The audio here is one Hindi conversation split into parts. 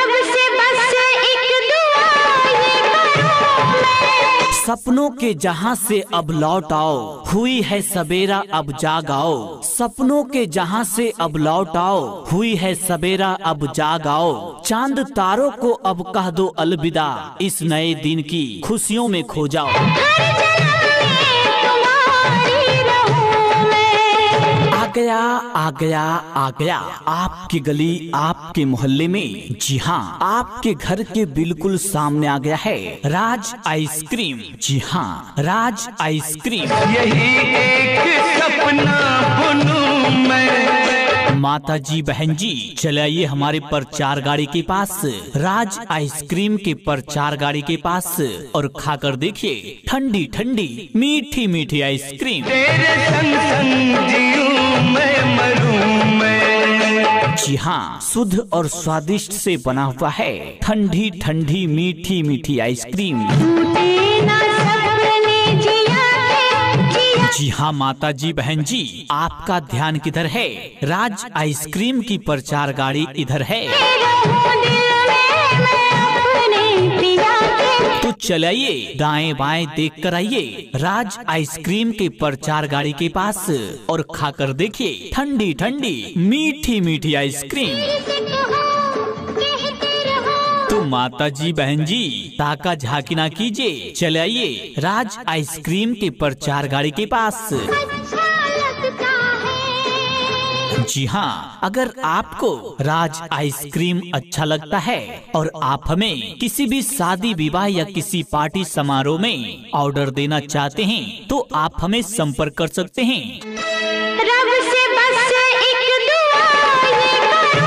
रब से बस एक दुआ ये करूं मैं। सपनों के जहां से अब लौट आओ, हुई है सबेरा अब जाग आओ। सपनों के जहां से अब लौट आओ, हुई है सबेरा अब जाग आओ। चांद तारों को अब कह दो अलविदा, इस नए दिन की खुशियों में खो जाओ। आ गया आ गया आ गया आपकी गली आपके मोहल्ले में, जी हाँ आपके घर के बिल्कुल सामने आ गया है राज आइसक्रीम। जी हाँ राज आइसक्रीम। यही एक सपना बुनूं मैं। माता जी बहन जी चलाइए हमारे प्रचार गाड़ी के पास, राज आइसक्रीम के प्रचार गाड़ी के पास, और खाकर देखिए ठंडी ठंडी मीठी मीठी आइसक्रीम। तेरे संग संग जीऊं मैं मरूं मैं। जी हाँ शुद्ध और स्वादिष्ट से बना हुआ है ठंडी ठंडी मीठी मीठी आइसक्रीम। जी हाँ माता जी बहन जी आपका ध्यान किधर है? राज आइसक्रीम की प्रचार गाड़ी इधर है। तो चलाइए दाएं बाएं देख कर आइए राज आइसक्रीम के प्रचार गाड़ी के पास, और खाकर देखिए ठंडी ठंडी मीठी मीठी आइसक्रीम। तो माता जी बहन जी ताका झांकी ना कीजिए, चले आइए राज आइसक्रीम के प्रचार गाड़ी के पास। जी हाँ अगर आपको राज आइसक्रीम अच्छा लगता है और आप हमें किसी भी शादी विवाह या किसी पार्टी समारोह में ऑर्डर देना चाहते हैं तो आप हमें संपर्क कर सकते हैं। रब से बस एक दुआ ये करूं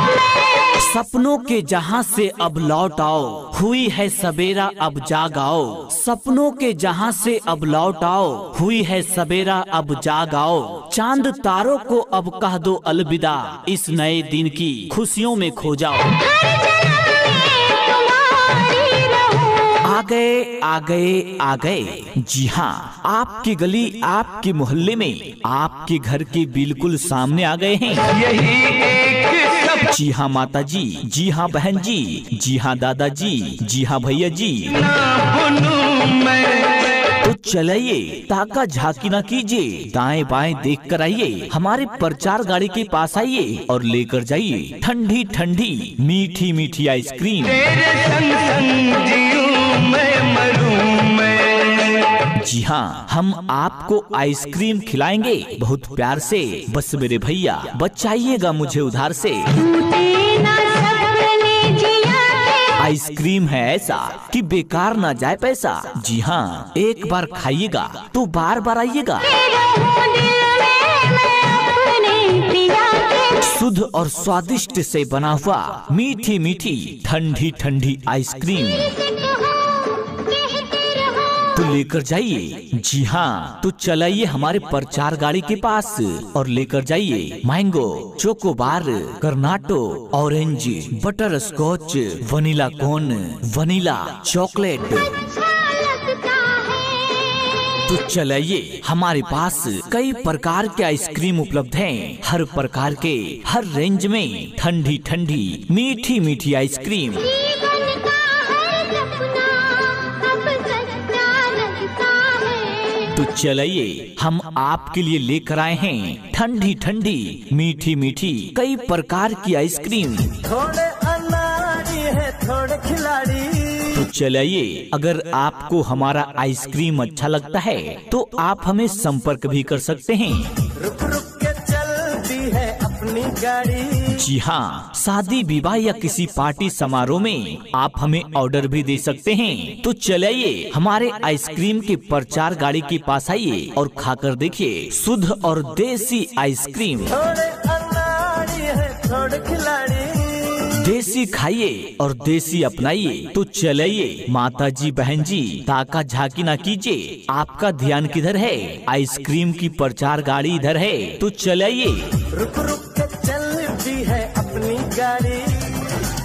मैं। सपनों के जहां से अब लौट आओ, हुई है सबेरा अब जाग आओ। सपनों के जहां से अब लौट आओ, हुई है सबेरा अब जाग आओ। चांद तारों को अब कह दो अलविदा, इस नए दिन की खुशियों में खो जाओ। आ गए आ गए आ गए, जी हाँ आपकी गली आपके मोहल्ले में आपके घर के बिल्कुल सामने आ गए हैं। यही एक जी हाँ माता जी हाँ बहन जी हाँ दादाजी, जी हाँ भैया जी। सपना बुनूं मैं। तो चलाइए ताका झांकी ना कीजिए, दाएं बाएं देख कर आइए हमारे प्रचार गाड़ी के पास आइए और लेकर जाइए ठंडी ठंडी मीठी मीठी आइसक्रीम। तेरे संग संग जीऊं मैं मरूं मैं। जी हाँ हम आपको आइसक्रीम खिलाएंगे बहुत प्यार से, बस मेरे भैया बचाइएगा मुझे उधार से। आइसक्रीम है ऐसा कि बेकार ना जाए पैसा। जी हाँ एक बार खाइएगा तो बार बार आइएगा। शुद्ध और स्वादिष्ट से बना हुआ मीठी मीठी ठंडी ठंडी आइसक्रीम तो लेकर जाइए। जी हाँ तो चलाइए हमारे प्रचार गाड़ी के पास और लेकर जाइए mango, chocobar, cornetto, orange, butterscotch, vanilla cone, vanilla chocolate. तो चलाइए हमारे पास कई प्रकार के आइसक्रीम उपलब्ध हैं, हर प्रकार के हर रेंज में ठंडी ठंडी मीठी मीठी आइसक्रीम। तो चलाइए हम आपके लिए लेकर आए हैं ठंडी ठंडी मीठी मीठी कई प्रकार की आइसक्रीम। थोड़े अनाड़ी है थोड़े खिलाड़ी। तो चलाइए अगर आपको हमारा आइसक्रीम अच्छा लगता है तो आप हमें संपर्क भी कर सकते हैं। रुक रुक के चलती है अपनी गाड़ी। जी हाँ शादी विवाह या किसी पार्टी समारोह में आप हमें ऑर्डर भी दे सकते हैं। तो चलाइए हमारे आइसक्रीम के प्रचार गाड़ी के पास आइए और खाकर देखिए शुद्ध और देसी आइसक्रीम। थोड़े अनाड़ी है थोड़े खिलाड़ी। देसी खाइए और देसी अपनाइए। तो चलाइए माता जी बहन जी ताका झांकी ना कीजिए, आपका ध्यान किधर है? आइसक्रीम की प्रचार गाड़ी इधर है। तो चलाइए रुक रुक के चलती है अपनी गाड़ी।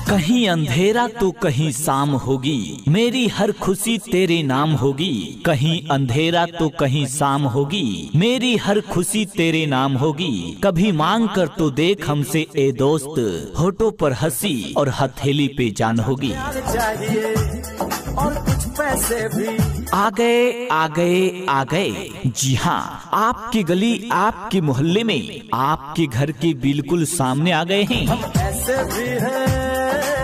कहीं अंधेरा तो कहीं शाम होगी, मेरी हर खुशी तेरे नाम होगी। कहीं अंधेरा तो कहीं शाम होगी, मेरी हर खुशी तेरे नाम होगी। कभी मांग कर तो देख हमसे ए दोस्त, होठों पर हंसी और हथेली पे जान होगी। प्यार चाहिए और कुछ पैसे भी। आ गए आ गए आ गए, जी हाँ, आपकी गली आपके मोहल्ले में, आपके घर के बिल्कुल सामने आ गए हैं। ऐसे भी है,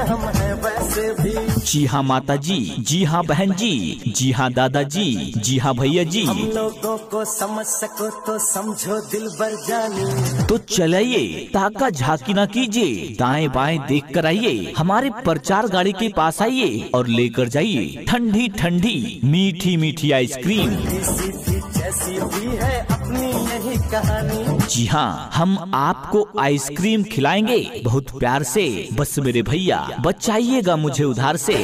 हम हैं वैसे भी। जी हाँ माता जी, जी हाँ बहन जी, जी हाँ दादाजी, जी हाँ भैया जी। हम लोगों को समझ सको तो समझो दिलबर जानी। तो चलिए ताका झांकी ना कीजिए, दाएं बाएं देख कर आइए, हमारे प्रचार गाड़ी के पास आइए और लेकर जाइए ठंडी ठंडी मीठी मीठी आइसक्रीम। सीधी जैसी भी है अपनी यही कहानी। जी हाँ, हम आपको आइसक्रीम खिलाएंगे बहुत प्यार से। बस मेरे भैया बचाइएगा मुझे उधार से। रब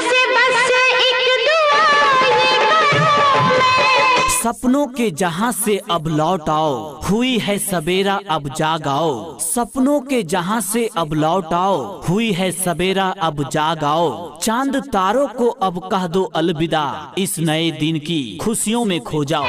से बस एक दुआ ये करूं मैं। सपनों के जहां से अब लौट आओ, हुई है सवेरा अब जाग आओ। सपनों के जहां से अब लौट आओ, हुई है सवेरा अब जाग आओ। चांद तारों को अब कह दो अलविदा, इस नए दिन की खुशियों में खो जाओ।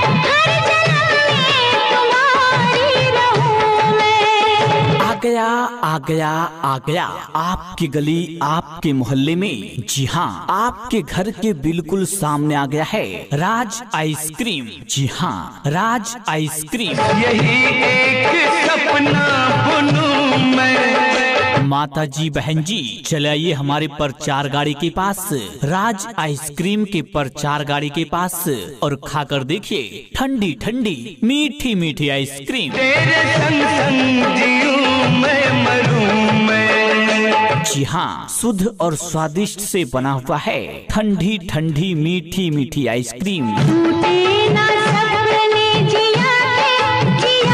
आ गया आ गया आ गया, आपकी गली आपके मोहल्ले में, जी हाँ, आपके घर के बिल्कुल सामने आ गया है राज आइसक्रीम। जी हाँ, राज आइसक्रीम। यही एक सपना बुनूं मैं। माता जी बहन जी, चलिए हमारे प्रचार गाड़ी के पास, राज आइसक्रीम के प्रचार गाड़ी के पास, और खाकर देखिए ठंडी ठंडी मीठी मीठी आइसक्रीम। तेरे संग संग जीऊं मैं मरूं मैं। जी हाँ, शुद्ध और स्वादिष्ट से बना हुआ है ठंडी ठंडी मीठी मीठी आइसक्रीम।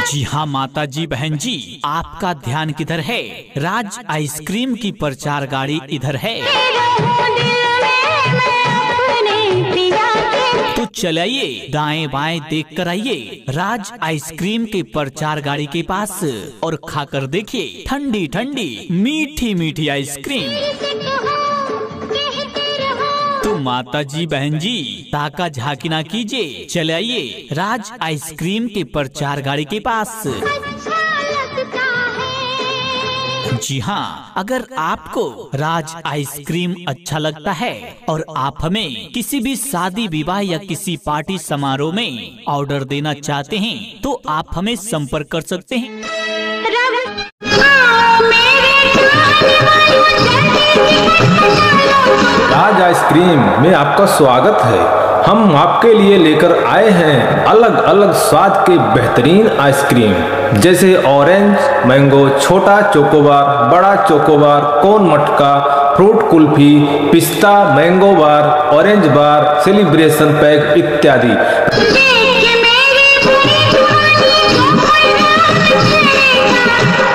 जी हाँ माता जी बहन जी, आपका ध्यान किधर है? राज आइसक्रीम की प्रचार गाड़ी इधर है। तो चलिए दाएं बाएं देख कर आइए राज आइसक्रीम के प्रचार गाड़ी के पास, और खाकर देखिए ठंडी ठंडी मीठी मीठी आइसक्रीम। तो माता जी बहन जी, ताका झांकी ना कीजिए, चलिए राज आइसक्रीम के प्रचार गाड़ी के पास। जी हाँ, अगर आपको राज आइसक्रीम अच्छा लगता है और आप हमें किसी भी शादी विवाह या किसी पार्टी समारोह में ऑर्डर देना चाहते हैं, तो आप हमें संपर्क कर सकते हैं। राज आइसक्रीम में आपका स्वागत है। हम आपके लिए लेकर आए हैं अलग अलग स्वाद के बेहतरीन आइसक्रीम, जैसे ऑरेंज, मैंगो, छोटा चोकोबार, बड़ा चोकोबार, कोन मटका, फ्रूट कुल्फी, पिस्ता, मैंगो बार, ऑरेंज बार, सेलिब्रेशन पैक इत्यादि।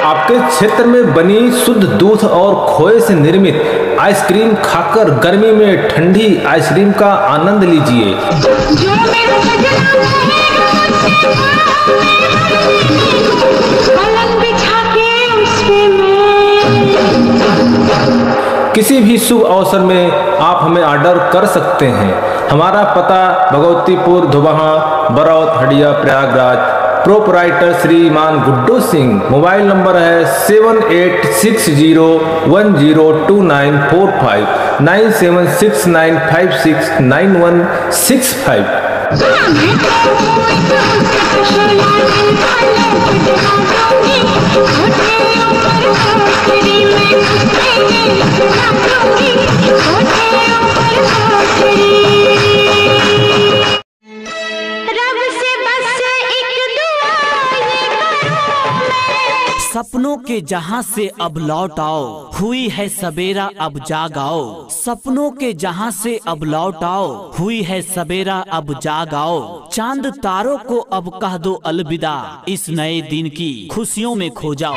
आपके क्षेत्र में बनी शुद्ध दूध और खोए से निर्मित आइसक्रीम खाकर गर्मी में ठंडी आइसक्रीम का आनंद लीजिए। किसी भी शुभ अवसर में आप हमें ऑर्डर कर सकते हैं। हमारा पता भगवतीपुर, धोबहा, बरौत, हडिया, प्रयागराज। प्रोपराइटर श्रीमान गुड्डू सिंह। मोबाइल नंबर है 7860102945 9769569165। सपनों के जहां से अब लौट आओ, हुई है सवेरा अब जाग आओ। सपनों के जहां से अब लौट आओ, हुई है सवेरा अब जाग आओ। चांद तारों को अब कह दो अलविदा, इस नए दिन की खुशियों में खो जाओ।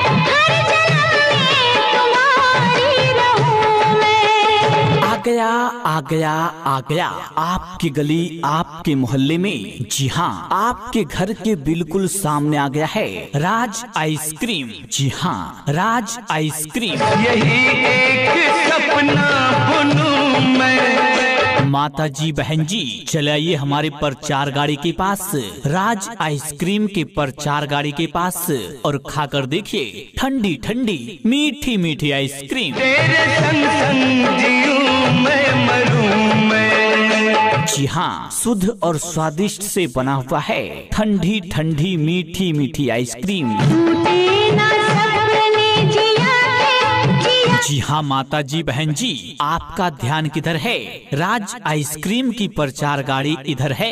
आ गया आ गया आ गया आपकी गली आपके मोहल्ले में। जी हाँ, आपके घर के बिल्कुल सामने आ गया है राज आइसक्रीम। जी हाँ, राज आइसक्रीम। यही एक सपना बुनूं मैं। माता जी बहन जी चलाइए हमारे प्रचार गाड़ी के पास, राज आइसक्रीम के प्रचार गाड़ी के पास, और खाकर देखिए ठंडी ठंडी मीठी मीठी आइसक्रीम। तेरे संग संग जीऊं मैं मरूं मैं। जी हाँ, शुद्ध और स्वादिष्ट से बना हुआ है ठंडी ठंडी मीठी मीठी आइसक्रीम। जी हाँ माता जी बहन जी, आपका ध्यान किधर है? राज आइसक्रीम की प्रचार गाड़ी इधर है।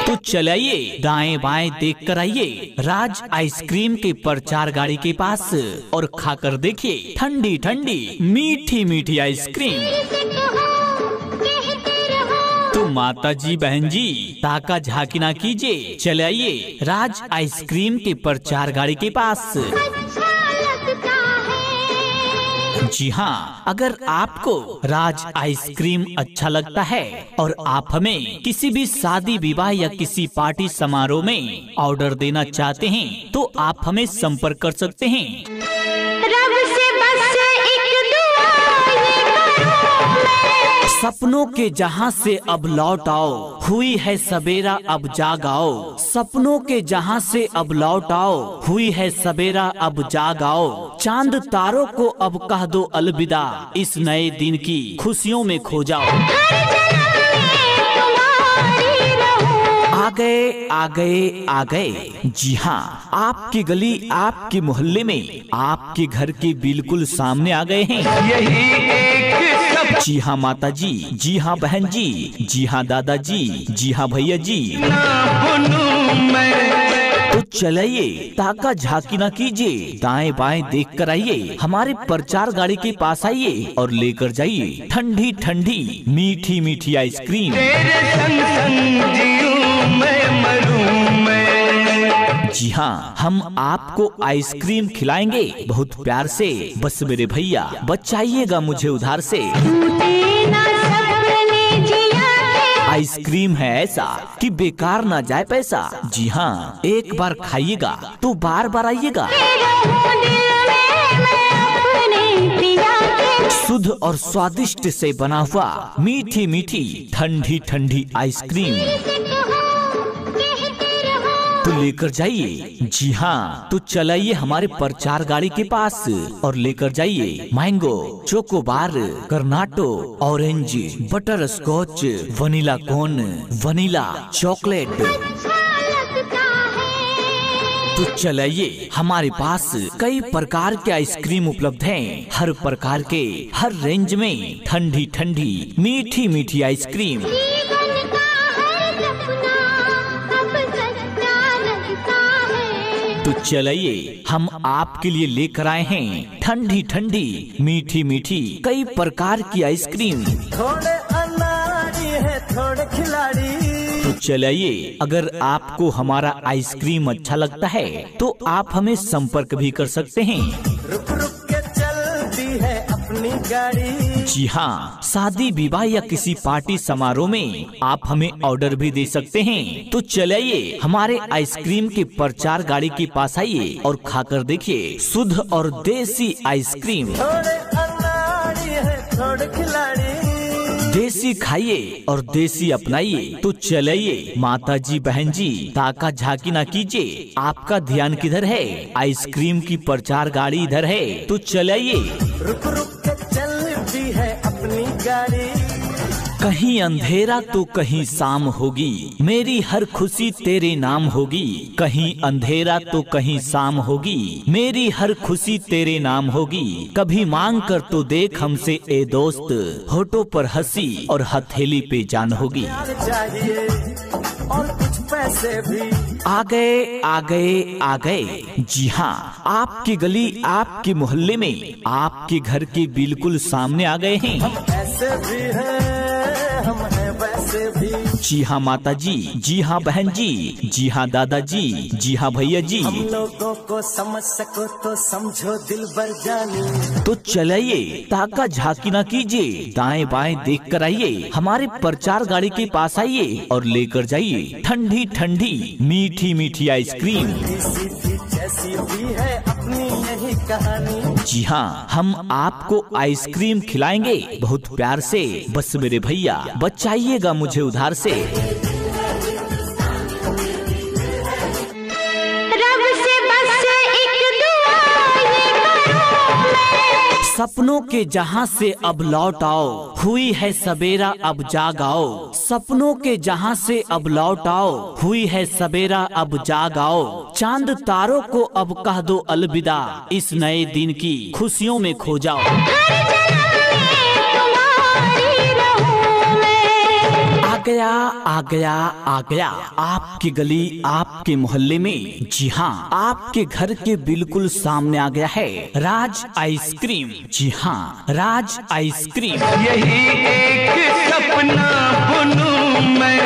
तो चलाइए दाएं बाएं देख कर आइए राज आइसक्रीम के प्रचार गाड़ी के पास, और खाकर देखिए ठंडी ठंडी मीठी मीठी आइसक्रीम। तो माता जी बहन जी ताका झांकी ना कीजिए, चले आइए राज आइसक्रीम के प्रचार गाड़ी के पास। जी हाँ, अगर आपको राज आइसक्रीम अच्छा लगता है और आप हमें किसी भी शादी विवाह या किसी पार्टी समारोह में ऑर्डर देना चाहते हैं तो आप हमें संपर्क कर सकते हैं। रब से बस एक दुआ ये करूं मैं। सपनों के जहां से अब लौट आओ, हुई है सवेरा अब जाग आओ। सपनों के जहां से अब लौट आओ, हुई है सवेरा अब जाग आओ। चांद तारों को अब कह दो अलविदा, इस नए दिन की खुशियों में खो जाओ। आ गए आ गए आ गए। जी हाँ, आपकी गली आपके मोहल्ले में, आपके घर के बिल्कुल सामने आ गए हैं। यही एक सपना जी हाँ माता जी, जी हाँ बहन जी, जी हाँ दादाजी, जी हाँ भैया जी। बुनूं मैं। तो चलाइए ताका झांकी ना कीजिए, दाएं बाएं देख कर आइए, हमारे प्रचार गाड़ी के पास आइए और लेकर जाइए ठंडी ठंडी मीठी मीठी आइसक्रीम। तेरे संग संग जीऊं मैं मरूं मैं। जी हाँ, हम आपको आइसक्रीम खिलाएंगे बहुत प्यार से। बस मेरे भैया बचाइएगा मुझे उधार से। आइसक्रीम है ऐसा कि बेकार ना जाए पैसा। जी हाँ, एक बार खाइएगा तो बार बार आइएगा। शुद्ध और स्वादिष्ट से बना हुआ मीठी मीठी ठंडी ठंडी आइसक्रीम तो लेकर जाइए। जी हाँ, तो चलाइए हमारे प्रचार गाड़ी के पास और लेकर जाइए mango, chocobar, cornetto, orange, butterscotch, vanilla cone, vanilla chocolate. तो चलाइए, हमारे पास कई प्रकार के आइसक्रीम उपलब्ध हैं। हर प्रकार के हर रेंज में ठंडी ठंडी मीठी मीठी आइसक्रीम। तो चलाइए, हम आपके लिए लेकर आए हैं ठंडी ठंडी मीठी मीठी कई प्रकार की आइसक्रीम। थोड़े अनाड़ी है थोड़े खिलाड़ी। तो चलाइए, अगर आपको हमारा आइसक्रीम अच्छा लगता है तो आप हमें संपर्क भी कर सकते हैं। रुक रुक के चलती है अपनी गाड़ी। जी हाँ, शादी विवाह या किसी पार्टी समारोह में आप हमें ऑर्डर भी दे सकते हैं। तो चलाइए, हमारे आइसक्रीम के प्रचार गाड़ी के पास आइए और खाकर देखिए शुद्ध और देसी आइसक्रीम। थोड़े अनाड़ी है थोड़े खिलाड़ी। देसी खाइए और देसी अपनाइए। तो चलाइए माता जी बहन जी ताका झांकी ना कीजिए, आपका ध्यान किधर है? आइसक्रीम की प्रचार गाड़ी इधर है। तो चलाइए, रुक रुक के चलती है अपनी गाड़ी। कहीं अंधेरा तो कहीं शाम होगी, मेरी हर खुशी तेरे नाम होगी। कहीं अंधेरा तो कहीं शाम होगी, मेरी हर खुशी तेरे नाम होगी। कभी मांग कर तो देख हमसे ए दोस्त, होठों पर हंसी और हथेली पे जान होगी। चाहिए और कुछ पैसे भी। आ गए आ गए आ गए। जी हाँ, आपकी गली आपके मोहल्ले में, आपके घर के बिल्कुल सामने आ गए हैं। हम ऐसे भी हैं, हम हैं वैसे से भी। जी हाँ माता जी, जी हाँ बहन जी, जी हाँ दादाजी, जी हाँ भैया जी। हम लोगों को समझ सको तो समझो दिल भर जानी। तो चलाइए, ताका झांकी ना कीजिए, दाएं बाएं देख कर आइए, हमारे प्रचार गाड़ी के पास आइए और लेकर जाइए ठंडी ठंडी मीठी मीठी आइसक्रीम। सीधी जैसी भी है अपनी यही कहानी। जी हाँ, हम आपको आइसक्रीम खिलाएंगे बहुत प्यार से, बस मेरे भैया बचाइएगा मुझे उधार से। रब से बस एक दुआ ये करूं मैं। सपनों के जहां से अब लौट आओ, हुई है सबेरा अब जाग आओ। सपनों के जहां से अब लौट आओ, हुई है सबेरा अब जाग आओ। चांद तारों को अब कह दो अलविदा, इस नए दिन की खुशियों में खो जाओ। हर जन्म में तुम्हारी रहूं मैं। आ गया आ गया आ गया आपकी गली, आपके मोहल्ले में, जी हाँ आपके घर के बिल्कुल सामने आ गया है राज आइसक्रीम। जी हाँ, राज आइसक्रीम। यही एक सपना बुनूं मैं।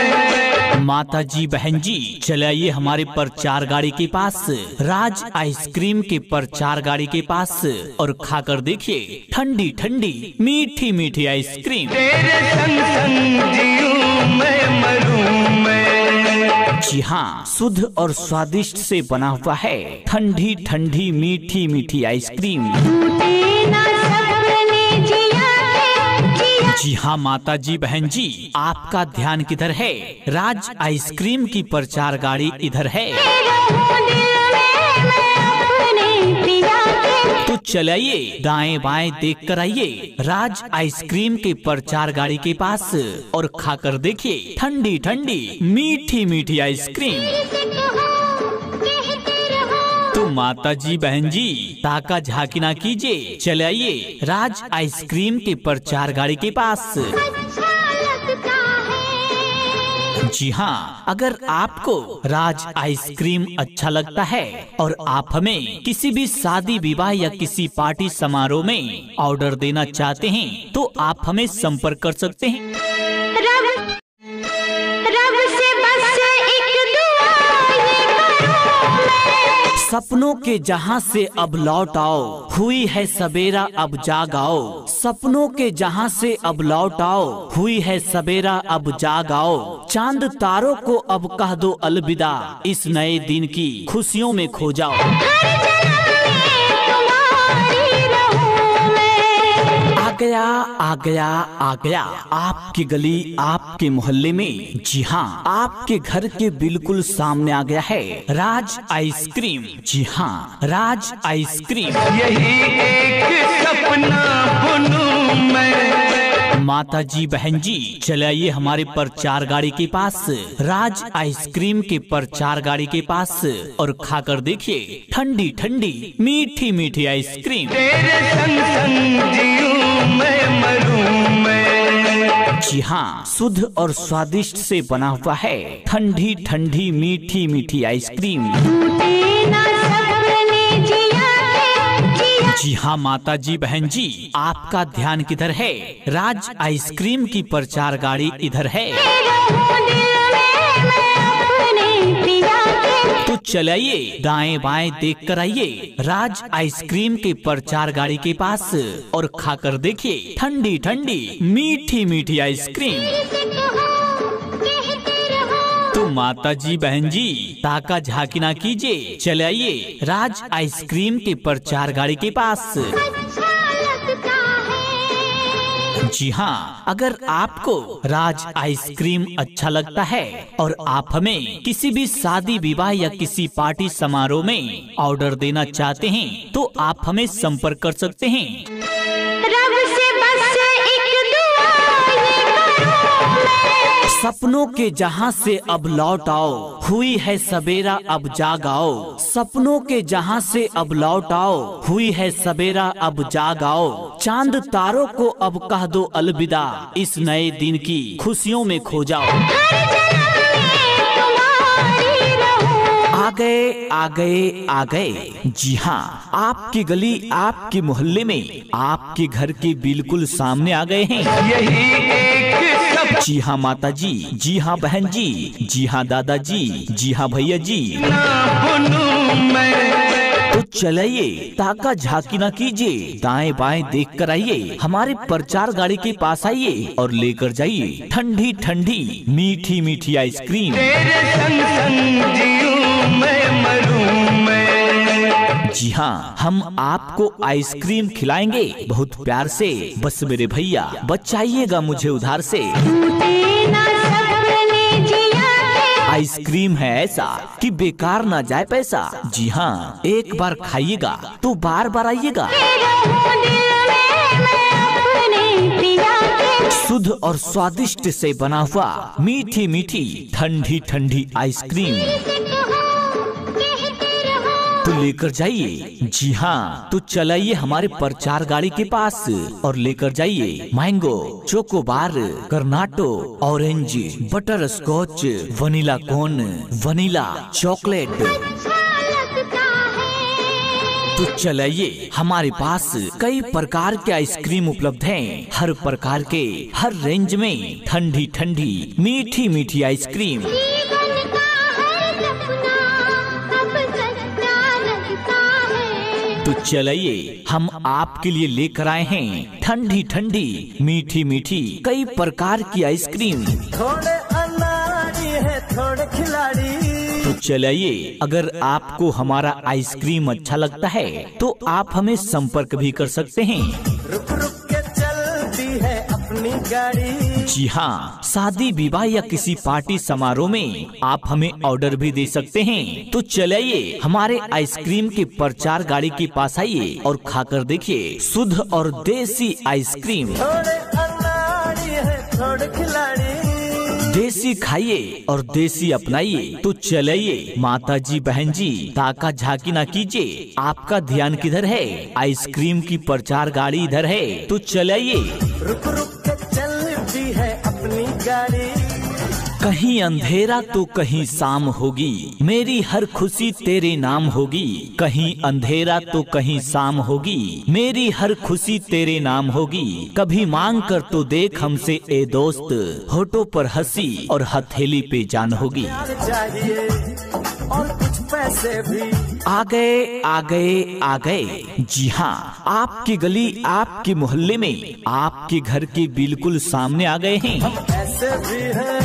माता जी बहन जी, चलाइए हमारे प्रचार गाड़ी के पास, राज आइसक्रीम के प्रचार गाड़ी के पास, और खाकर देखिए ठंडी ठंडी मीठी मीठी आइसक्रीम। तेरे संग संग जीऊं मैं मरूं मैं। जी हाँ, शुद्ध और स्वादिष्ट से बना हुआ है ठंडी ठंडी मीठी मीठी आइसक्रीम। टूटे ना सपने जिया के जिया। जी हाँ माता जी बहन जी, आपका ध्यान किधर है? राज आइसक्रीम की प्रचार गाड़ी इधर है। रहूं दिल में मैं अपने पिया के। तो चलाइए, दाएं बाएं देख कर आइए राज आइसक्रीम के प्रचार गाड़ी के पास, और खाकर देखिए ठंडी ठंडी मीठी मीठी आइसक्रीम। से कहो कहते रहो। तो माता जी बहन जी, ताका झांकी ना कीजिए, चलाइए राज आइसक्रीम के प्रचार गाड़ी के पास। अच्छा लगता है। जी हाँ, अगर आपको राज आइसक्रीम अच्छा लगता है और आप हमें किसी भी शादी विवाह या किसी पार्टी समारोह में ऑर्डर देना चाहते हैं, तो आप हमें संपर्क कर सकते हैं। रब रब से बस एक दुआ ये करूं मैं। सपनों के जहां से अब लौट आओ, हुई है सबेरा अब जाग आओ। सपनों के जहां से अब लौट आओ, हुई है सबेरा अब जाग आओ। चांद तारों को अब कह दो अलविदा, इस नए दिन की खुशियों में खो जाओ। हर जन्म में तुम्हारी रहूं मैं। आ गया आ गया आ गया आपकी गली, आपके मोहल्ले में, जी हाँ आपके घर के बिल्कुल सामने आ गया है राज आइसक्रीम। जी हाँ, राज आइसक्रीम। यही एक सपना बुनूं मैं। माता जी बहन जी, चलाइए हमारे प्रचार गाड़ी के पास, राज आइसक्रीम के प्रचार गाड़ी के पास, और खाकर देखिए ठंडी ठंडी मीठी मीठी आइसक्रीम। तेरे संग संग जीऊं मैं मरूं मैं। जी हाँ, शुद्ध और स्वादिष्ट से बना हुआ है ठंडी ठंडी मीठी मीठी आइसक्रीम। टूटे ना सपने जिया के जिया। जी हाँ माता जी बहन जी, आपका ध्यान किधर है? राज आइसक्रीम की प्रचार गाड़ी इधर है। रहूं दिल में मैं अपने पिया के। तो चलाइए, दाएं बाएं देख कर आइए राज आइसक्रीम के प्रचार गाड़ी के पास, और खाकर देखिए ठंडी ठंडी मीठी मीठी आइसक्रीम। से कहो कहते रहो। तो माता जी बहन जी, ताका झांकी ना कीजिए, चलाइए राज आइसक्रीम के प्रचार गाड़ी के पास। अच्छा लगता है। जी हाँ, अगर आपको राज आइसक्रीम अच्छा लगता है और आप हमें किसी भी शादी विवाह या किसी पार्टी समारोह में ऑर्डर देना चाहते हैं, तो आप हमें संपर्क कर सकते हैं। रब से बस एक दुआ ये करूं मैं। सपनों के जहां से अब लौट आओ, हुई है सबेरा अब जाग आओ। सपनों के जहां से अब लौट आओ, हुई है सबेरा अब जाग आओ। चांद तारों को अब कह दो अलविदा, इस नए दिन की खुशियों में खो जाओ। हर जन्म में तुम्हारी रहूं। आ गए आ गए आ गए, जी हाँ आपकी गली, आपके मोहल्ले में, आपके घर के बिल्कुल सामने आ गए हैं। यही एक जी हाँ माता जी, जी हाँ बहन जी, जी हाँ दादाजी, जी हाँ भैया जी। तो चलाइए, ताका झाकी ना कीजिए, दाएं बाएं देख कर आइए, हमारे प्रचार गाड़ी के पास आइए और लेकर जाइए ठंडी ठंडी मीठी मीठी आइसक्रीम। तेरे संग संग जीऊं मैं मरूं मैं। जी हाँ, हम आपको आइसक्रीम खिलाएंगे बहुत प्यार से। बस मेरे भैया बचाइएगा मुझे उधार से। आइसक्रीम है ऐसा कि बेकार ना जाए पैसा। जी हाँ, एक बार खाइएगा तो बार बार आइएगा। शुद्ध और स्वादिष्ट से बना हुआ मीठी मीठी ठंडी ठंडी आइसक्रीम तो लेकर जाइए। जी हाँ, तो चलाइए हमारे प्रचार गाड़ी के पास और लेकर जाइए mango, chocobar, cornetto, orange, butterscotch, vanilla cone, vanilla chocolate. तो चलाइए, हमारे पास कई प्रकार के आइसक्रीम उपलब्ध हैं। हर प्रकार के, हर रेंज में ठंडी ठंडी मीठी मीठी आइसक्रीम। तो चलाइए, हम आपके लिए लेकर आए हैं ठंडी ठंडी मीठी मीठी कई प्रकार की आइसक्रीम। थोड़े अनाड़ी है थोड़े खिलाड़ी। तो चलाइए, अगर आपको हमारा आइसक्रीम अच्छा लगता है तो आप हमें संपर्क भी कर सकते हैं। रुक रुक के चलती है अपनी गाड़ी। जी हाँ, शादी विवाह या किसी पार्टी समारोह में आप हमें ऑर्डर भी दे सकते हैं। तो चलाइए, हमारे आइसक्रीम के प्रचार गाड़ी के पास आइए और खाकर देखिए शुद्ध और देसी आइसक्रीम। थोड़े अनाड़ी है थोड़े खिलाड़ी। देसी खाइए और देसी अपनाइए। तो चलाइए माता जी, बहन जी, ताका झाकी ना कीजिए, आपका ध्यान किधर है? आइसक्रीम की प्रचार गाड़ी इधर है। तो चलाइए, रुक रुक के चलती है अपनी गाड़ी। कहीं अंधेरा तो कहीं शाम होगी, मेरी हर खुशी तेरे नाम होगी। कहीं अंधेरा तो कहीं शाम होगी, मेरी हर खुशी तेरे नाम होगी। कभी मांग कर तो देख हमसे ए दोस्त, होठों पर हंसी और हथेली पे जान होगी। चाहिए और कुछ पैसे भी। आ गए आ गए आ गए। जी हाँ, आपकी गली, आपके मोहल्ले में, आपके घर के बिल्कुल सामने आ गए हैं। ऐसे भी है,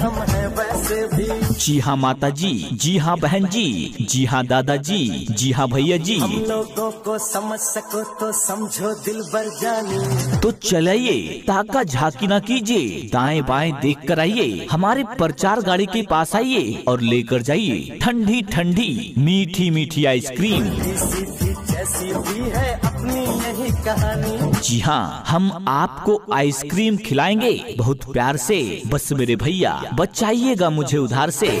हम हैं वैसे भी। जी हाँ माता जी, जी हाँ बहन जी, जी हाँ दादाजी, जी हाँ भैया जी। हम लोगों को समझ सको तो समझो दिल भर जानी। तो चलाइए, ताका झाकी ना कीजिए, दाएं बाएं देख कर आइए, हमारे प्रचार गाड़ी के पास आइए और लेकर जाइए ठंडी ठंडी मीठी मीठी आइसक्रीम। सीधी जैसी भी है अपनी यही कहानी। जी हाँ, हम आपको आइसक्रीम खिलाएंगे बहुत प्यार से। बस मेरे भैया बचाइएगा मुझे उधार से। रब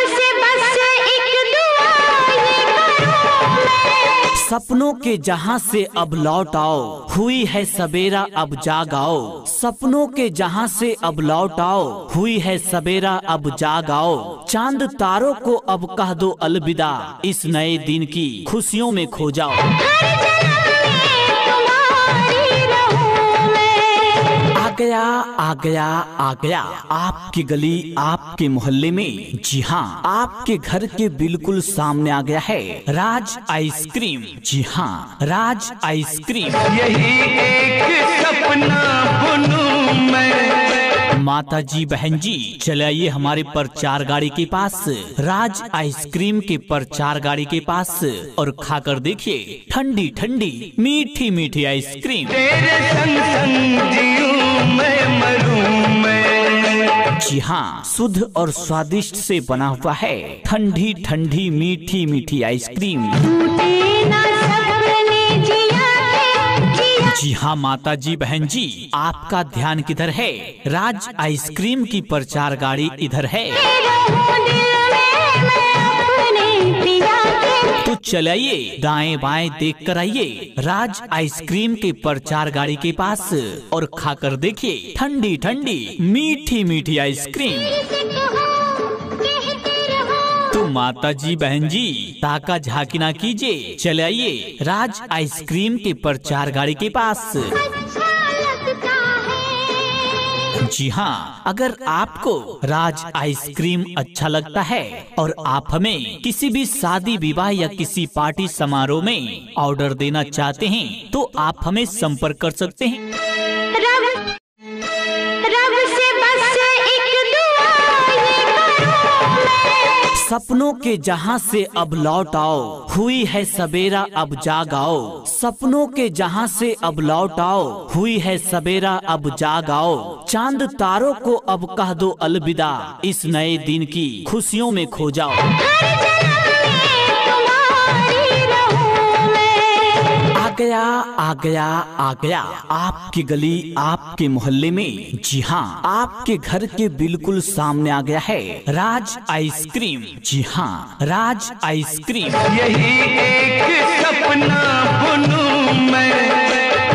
से बस एक दुआ ये करूं मैं। सपनों के जहां से अब लौट आओ, हुई है सबेरा अब जाग आओ। सपनों के जहां से अब लौट आओ, हुई है सबेरा अब जाग आओ। चांद तारों को अब कह दो अलविदा, इस नए दिन की खुशियों में खो जाओ। आ गया आ गया आ गया, आपकी गली, आपके मोहल्ले में। जी हाँ, आपके घर के बिल्कुल सामने आ गया है राज आइसक्रीम। जी हाँ, राज आइसक्रीम। यही एक सपना बुनूं मैं। माता जी, बहन जी, चलाइए हमारे प्रचार गाड़ी के पास, राज आइसक्रीम के प्रचार गाड़ी के पास और खाकर देखिए ठंडी ठंडी मीठी मीठी आइसक्रीम। तेरे संग संग जीऊं मैं मरूं मैं। जी हाँ, शुद्ध और स्वादिष्ट से बना हुआ है ठंडी ठंडी मीठी मीठी आइसक्रीम। जी हाँ माता जी, बहन जी, आपका ध्यान किधर है? राज आइसक्रीम की प्रचार गाड़ी इधर है। तो चलाइए, दाएं बाएं देख कर आइए राज आइसक्रीम के प्रचार गाड़ी के पास और खाकर देखिए ठंडी ठंडी मीठी मीठी आइसक्रीम। तो माता जी बहन जी ताका झांकी ना कीजिए, चले आइए राज आइसक्रीम के प्रचार गाड़ी के पास। अच्छा लगता है। जी हाँ, अगर आपको राज आइसक्रीम अच्छा लगता है और आप हमें किसी भी शादी विवाह या किसी पार्टी समारोह में ऑर्डर देना चाहते हैं तो आप हमें संपर्क कर सकते हैं। रब से बस एक दुआ ये करूं मैं। सपनों के जहां से अब लौट आओ, हुई है सवेरा अब जाग आओ। सपनों के जहां से अब लौट आओ, हुई है सवेरा अब जाग आओ। चांद तारों को अब कह दो अलविदा, इस नए दिन की खुशियों में खो जाओ। हर जन्म में तुम्हारी रहूं मैं। आ गया आ गया आ गया आपकी गली आपके मोहल्ले में। जी हाँ, आपके घर के बिल्कुल सामने आ गया है राज आइसक्रीम। जी हाँ, राज आइसक्रीम। यही एक सपना बुनूं मैं।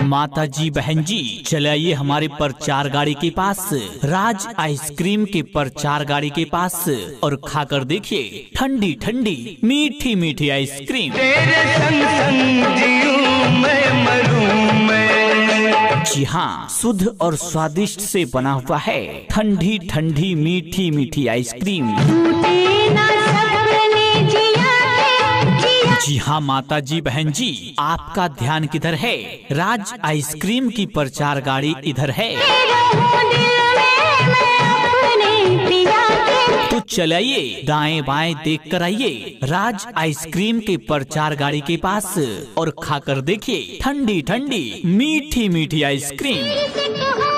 माता जी बहन जी चले आइए हमारे प्रचार गाड़ी के पास, राज आइसक्रीम के प्रचार गाड़ी के पास और खाकर देखिए ठंडी ठंडी मीठी मीठी आइसक्रीम। तेरे संग संग जीऊं मैं मरूं मैं। जी हाँ, शुद्ध और स्वादिष्ट से बना हुआ है ठंडी ठंडी मीठी मीठी आइसक्रीम। टूटे ना सपने जिया जिया। जी हाँ माता जी बहन जी, आपका ध्यान किधर है? राज आइसक्रीम की प्रचार गाड़ी इधर है। रहूं दिल में मैं अपने पिया के। तो चलाइए दाएं बाएं देख कर आइए राज आइसक्रीम के प्रचार गाड़ी के पास और खाकर देखिए ठंडी ठंडी मीठी मीठी आइसक्रीम। से कहो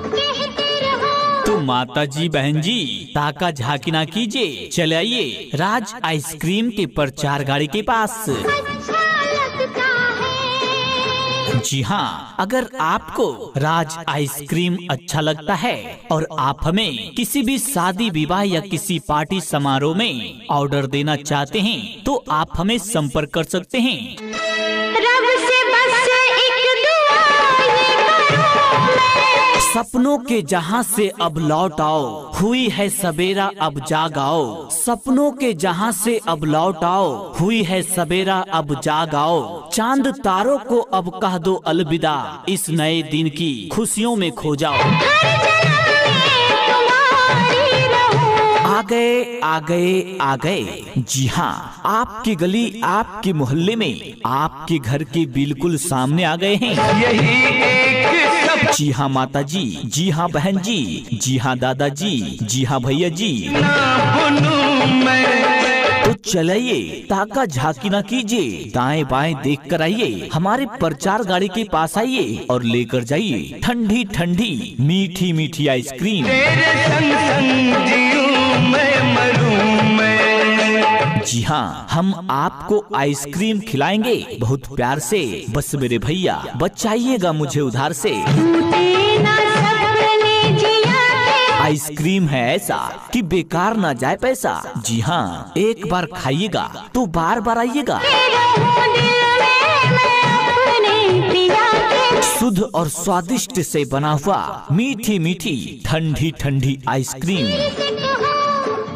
कहते रहो। तो माता जी बहन जी ताका झांकी ना कीजिए, चले आइए राज आइसक्रीम के प्रचार गाड़ी के पास। अच्छा लगता है। जी हाँ, अगर आपको राज आइसक्रीम अच्छा लगता है और आप हमें किसी भी शादी विवाह या किसी पार्टी समारोह में ऑर्डर देना चाहते हैं तो आप हमें संपर्क कर सकते हैं। रब से बस एक दुआ ये करूं मैं। सपनों के जहां से अब लौट आओ, हुई है सवेरा अब जाग आओ। सपनों के जहां से अब लौट आओ, हुई है सवेरा अब जाग आओ। चांद तारों को अब कह दो अलविदा, इस नए दिन की खुशियों में खो जाओ। हर जन्म में तुम्हारी रहूं। आ गए आ गए आ गए। जी हाँ, आपकी गली आपके मोहल्ले में आपके घर के बिल्कुल सामने आ गए हैं। यही एक जी हाँ माता जी, जी हाँ बहन जी, जी हाँ दादाजी, जी हाँ भैया जी। सपना बुनूं मैं। तो चलाइए ताका झांकी ना कीजिए, दाएं बाएं देख कर आइए हमारे प्रचार गाड़ी के पास आइए और लेकर जाइए ठंडी ठंडी मीठी मीठी आइसक्रीम। तेरे संग संग जीऊं मैं मरूं मैं। जी हाँ, हम आपको आइसक्रीम खिलाएंगे बहुत प्यार से। बस मेरे भैया बचाइएगा मुझे उधार से। टूटे ना सपने जिया के। आइसक्रीम है ऐसा कि बेकार ना जाए पैसा। जी हाँ, एक बार खाइएगा तो बार बार आइएगा। रहूं दिल में मैं अपने पिया के। शुद्ध और स्वादिष्ट से बना हुआ मीठी मीठी ठंडी ठंडी आइसक्रीम से कहो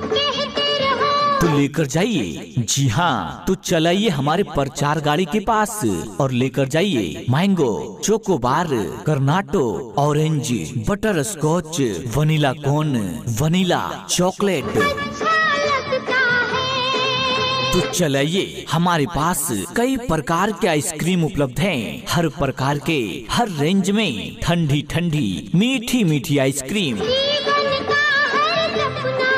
कहते रहो। तो लेकर जाइए। जी हाँ, तो चलाइए हमारे प्रचार गाड़ी के पास और लेकर जाइए mango, chocobar, cornetto, orange, butterscotch, vanilla cone, vanilla chocolate. अच्छा लगता है। तो चलाइए, हमारे पास कई प्रकार के आइसक्रीम उपलब्ध हैं। हर प्रकार के हर रेंज में ठंडी ठंडी मीठी मीठी आइसक्रीम। जीवन का हर सपना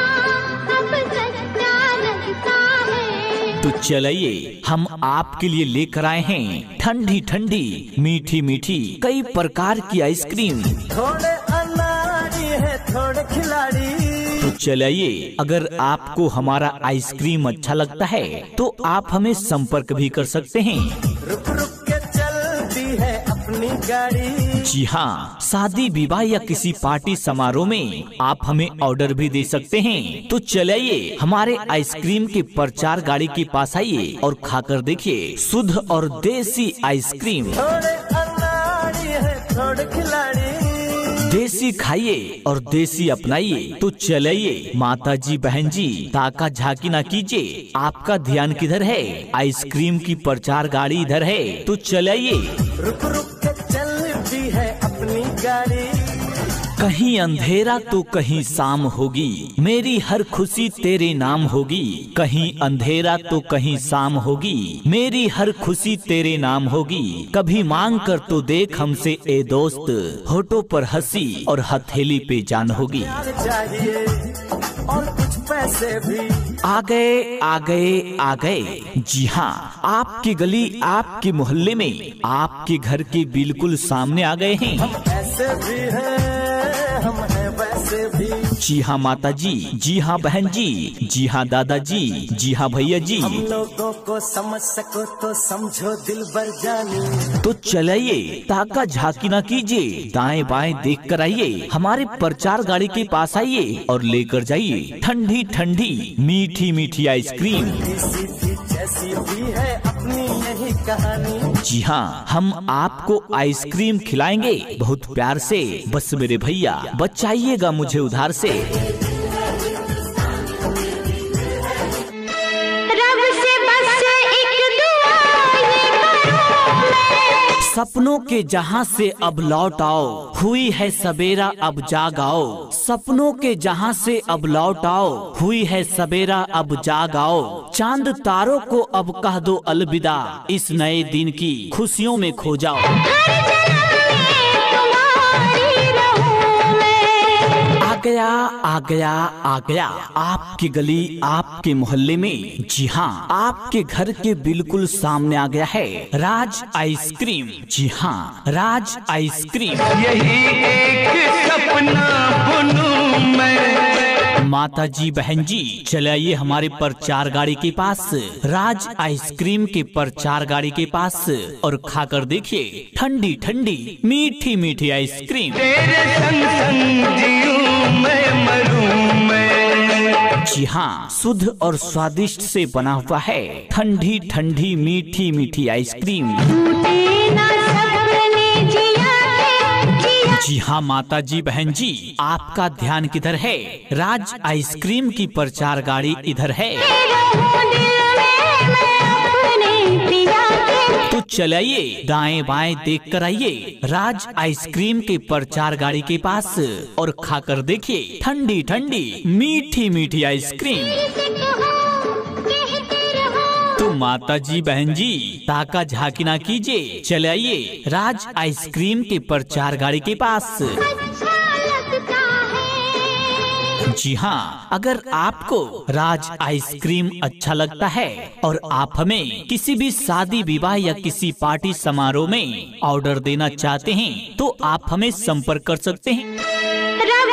अब सच्चा लगता है। तो चलाइए, हम आपके लिए लेकर आए हैं ठंडी ठंडी मीठी मीठी कई प्रकार की आइसक्रीम। थोड़े अनाड़ी है थोड़े खिलाड़ी। तो चलाइए, अगर आपको हमारा आइसक्रीम अच्छा लगता है तो आप हमें संपर्क भी कर सकते हैं। रुक रुक के चलती है अपनी गाड़ी। जी हाँ, शादी विवाह या किसी पार्टी समारोह में आप हमें ऑर्डर भी दे सकते हैं। तो चलाइए, हमारे आइसक्रीम के प्रचार गाड़ी के पास आइए और खाकर देखिए शुद्ध और देसी आइसक्रीम। थोड़े अनाड़ी है थोड़े खिलाड़ी। देसी खाइए और देसी अपनाइए। तो चलिए माता जी बहन जी ताका झांकी ना कीजिए, आपका ध्यान किधर है? आइसक्रीम की प्रचार गाड़ी इधर है, तो चलिए। रुक रुक के चलती है अपनी गाड़ी, कहीं अंधेरा तो कहीं शाम होगी, मेरी हर खुशी तेरे नाम होगी। कहीं अंधेरा तो कहीं शाम होगी, मेरी हर खुशी तेरे नाम होगी। कभी मांग कर तो देख हमसे ए दोस्त, होठों पर हंसी और हथेली पे जान होगी। प्यार चाहिए और कुछ पैसे भी। आ गए आ गए आ गए, जी हाँ, आपकी गली आपके मोहल्ले में, आपके घर के बिल्कुल सामने आ गए हैं। ऐसे भी है, हम हैं वैसे भी। जी हाँ माता जी, जी हाँ बहन जी, जी हाँ दादाजी, जी हाँ भैया जी। हम लोगों को समझ सको तो समझो दिलबर जानी। तो चलिए ताका झांकी ना कीजिए, दाएं बाएं देख कर आइए, हमारे प्रचार गाड़ी के पास आइए और लेकर जाइए ठंडी ठंडी मीठी मीठी आइसक्रीम। सीधी जैसी भी है अपनी यही कहानी। जी हाँ, हम आपको आइसक्रीम खिलाएंगे बहुत प्यार से, बस मेरे भैया बचाइएगा मुझे उधार से। रब से बस एक दुआ ये करूं मैं, सपनों के जहां से अब लौट आओ, हुई है सवेरा अब जाग आओ। सपनों के जहां से अब लौट आओ, हुई है सवेरा अब जाग आओ। चांद तारों को अब कह दो अलविदा, इस नए दिन की खुशियों में खो जाओ। हर जन्म में तुम्हारी रहूं मैं। आ गया आ गया आ गया, आपकी गली आपके मोहल्ले में, जी हाँ, आपके घर के बिल्कुल सामने आ गया है राज आइसक्रीम। जी हाँ, राज आइसक्रीम। यही एक सपना बुनूं मैं। माता जी बहन जी चलिए हमारे प्रचार गाड़ी के पास, राज आइसक्रीम के प्रचार गाड़ी के पास, और खाकर देखिए ठंडी ठंडी मीठी मीठी आइसक्रीम। तेरे संग संग जीऊं मैं, मरूं मैं। जी हाँ, शुद्ध और स्वादिष्ट से बना हुआ है ठंडी ठंडी मीठी मीठी आइसक्रीम। टूटे ना सपने जिया के जिया। जी हाँ माता जी बहन जी, आपका ध्यान किधर है? राज आइसक्रीम की प्रचार गाड़ी इधर है, रहूं दिल में मैं अपने पिया के। तो चलिए दाएं बाएं देख कर आइए राज आइसक्रीम के प्रचार गाड़ी के पास, और खाकर देखिए ठंडी ठंडी मीठी मीठी आइसक्रीम। से कहो कहते रहो, तो माता जी बहन जी ताका झांकी ना कीजिए, चलिए राज आइसक्रीम के प्रचार गाड़ी के पास। अच्छा लगता है। जी हाँ, अगर आपको राज आइसक्रीम अच्छा लगता है और आप हमें किसी भी शादी विवाह या किसी पार्टी समारोह में ऑर्डर देना चाहते हैं, तो आप हमें संपर्क कर सकते हैं। रब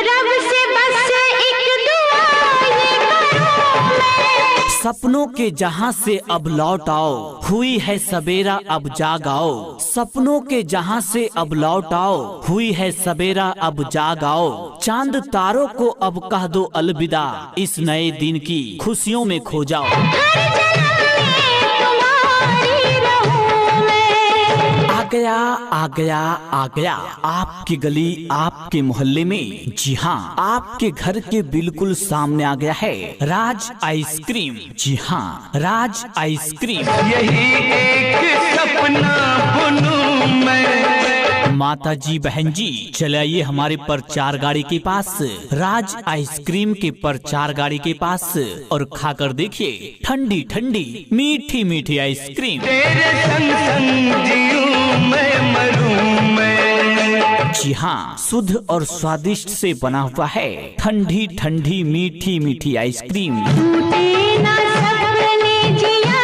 रब से बस एक दुआ ये करूं मैं, सपनों के जहां से अब लौट आओ, हुई है सवेरा अब जाग आओ। सपनों के जहां से अब लौट आओ, हुई है सवेरा अब जाग आओ। चांद तारों को अब कह दो अलविदा, इस नए दिन की खुशियों में खो जाओ। हर जन्म में तुम्हारी रहूं मैं। आ गया आ गया आ गया, आपकी गली आपके मोहल्ले में, जी हाँ, आपके घर के बिल्कुल सामने आ गया है राज आइसक्रीम। जी हाँ, राज आइसक्रीम। यही एक सपना बुनूं मैं। माता जी बहन जी चलिए हमारे प्रचार गाड़ी के पास, राज आइसक्रीम के प्रचार गाड़ी के पास, और खाकर देखिए ठंडी ठंडी मीठी मीठी आइसक्रीम। तेरे संग संग जीऊं मैं, मरूं मैं। जी हाँ, शुद्ध और स्वादिष्ट से बना हुआ है ठंडी ठंडी मीठी मीठी आइसक्रीम। टूटे ना सपने जिया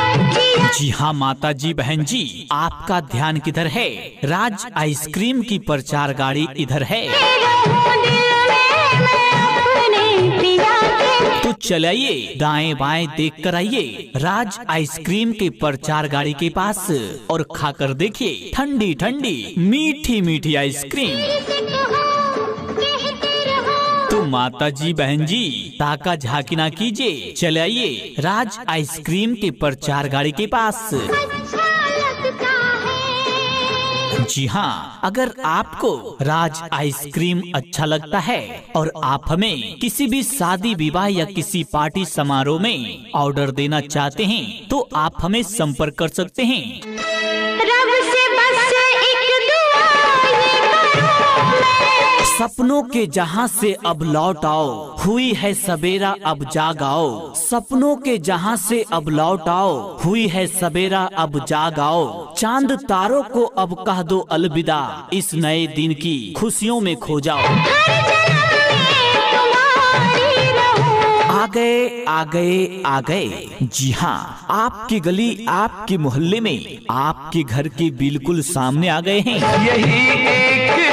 के जिया। जी हाँ माता जी बहन जी, आपका ध्यान किधर है? राज आइसक्रीम की प्रचार गाड़ी इधर है, रहूं दिल में मैं अपने पिया के। तो चलिए दाएं बाएं देख कर आइए राज आइसक्रीम के प्रचार गाड़ी के पास, और खाकर देखिए ठंडी ठंडी मीठी मीठी आइसक्रीम। से कहो कहते रहो, तो माता जी बहन जी ताका झांकी ना कीजिए, चलिए राज आइसक्रीम के प्रचार गाड़ी के पास। अच्छा लगता है। जी हाँ, अगर आपको राज आइसक्रीम अच्छा लगता है और आप हमें किसी भी शादी विवाह या किसी पार्टी समारोह में ऑर्डर देना चाहते हैं तो आप हमें संपर्क कर सकते हैं। रब से बस एक दुआ ये करूं मैं, सपनों के जहां से अब लौट आओ, हुई है सवेरा अब जाग आओ। सपनों के जहां से अब लौट आओ, हुई है सवेरा अब जाग आओ। चांद तारों को अब कह दो अलविदा, इस नए दिन की खुशियों में खो जाओ। हर जन्म में तुम्हारी रहूं। आ गए आ गए आ गए, जी हाँ, आपकी गली आपके मोहल्ले में आपके घर के बिल्कुल सामने आ गए हैं। यही एक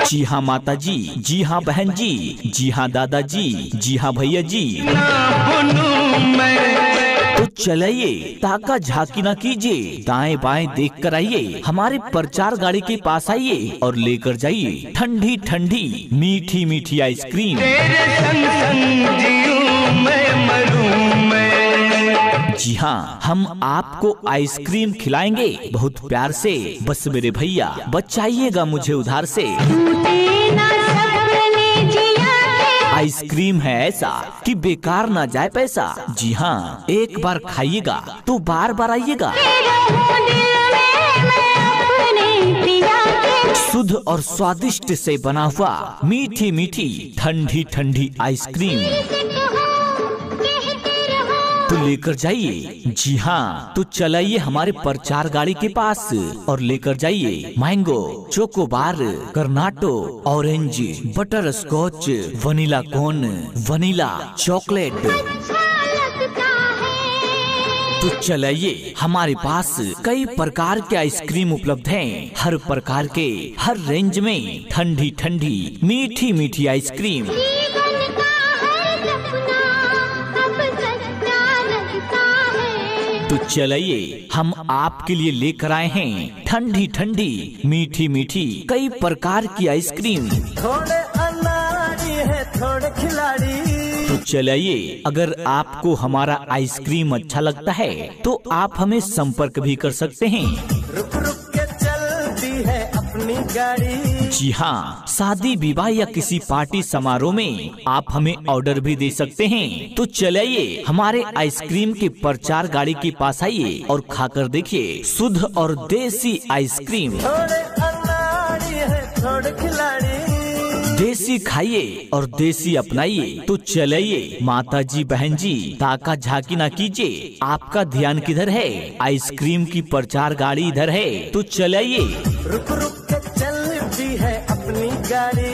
जी हाँ माता जी, जी हाँ बहन जी, जी हाँ दादाजी, जी हाँ भैया जी। सपना बुनूं मैं, तो चलिए ताका झांकी ना कीजिए, दाएं बाएं देख कर आइए, हमारे प्रचार गाड़ी के पास आइए और लेकर जाइए ठंडी ठंडी मीठी मीठी आइसक्रीम। तेरे संग संग जीऊं मैं मरूं मैं। जी हाँ, हम आपको आइसक्रीम खिलाएंगे बहुत प्यार से, बस मेरे भैया बचाइएगा मुझे उधार से। टूटे ना सपने जिया के, आइसक्रीम है ऐसा कि बेकार ना जाए पैसा। जी हाँ, एक बार खाइएगा तो बार बार आइएगा। रहूं दिल में मैं अपने पिया के। शुद्ध और स्वादिष्ट से बना हुआ मीठी मीठी ठंडी ठंडी आइसक्रीम तो लेकर जाइए। जी हाँ, तो चलाइए हमारे प्रचार गाड़ी के पास और लेकर जाइए mango, chocobar, cornetto, orange, butterscotch, vanilla cone, vanilla chocolate. तो चलाइए, हमारे पास कई प्रकार के आइसक्रीम उपलब्ध हैं, हर प्रकार के हर रेंज में ठंडी ठंडी मीठी मीठी आइसक्रीम। जीवन का हर सपना अब सच्चा लगता है। तो चलिए, हम आपके लिए लेकर आए हैं ठंडी ठंडी मीठी मीठी कई प्रकार की आइसक्रीम। थोड़े अनाड़ी है थोड़े खिलाड़ी, तो चलिए, अगर आपको हमारा आइसक्रीम अच्छा लगता है तो आप हमें संपर्क भी कर सकते हैं। रुक रुक के चलती है अपनी गाड़ी। जी हाँ, शादी विवाह या किसी पार्टी समारोह में आप हमें ऑर्डर भी दे सकते हैं। तो चलिए, हमारे आइसक्रीम के प्रचार गाड़ी के पास आइए और खाकर देखिए शुद्ध और देसी आइसक्रीम। थोड़े अनाड़ी है थोड़े खिलाड़ी, देसी खाइए और देसी अपनाइए। तो चलिए माता जी बहन जी, ताका झांकी ना कीजिए, आपका ध्यान किधर है? आइसक्रीम की प्रचार गाड़ी इधर है। तो चलिए, रुक रुक के चलती है अपनी गाड़ी।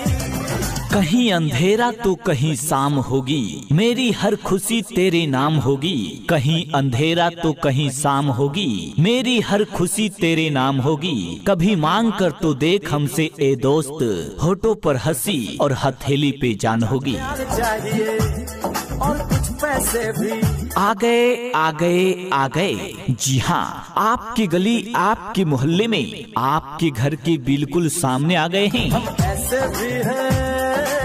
कहीं अंधेरा तो कहीं शाम होगी, मेरी हर खुशी तेरे नाम होगी। कहीं अंधेरा तो कहीं शाम होगी, मेरी हर खुशी तेरे नाम होगी। कभी मांग कर तो देख हमसे ए दोस्त, होठों पर हंसी और हथेली पे जान होगी। प्यार चाहिए और कुछ पैसे भी, आ गए आ गए आ गए, जी हाँ, आपकी गली आपके मोहल्ले में आपके घर के बिल्कुल सामने आ गए हैं। ऐसे भी है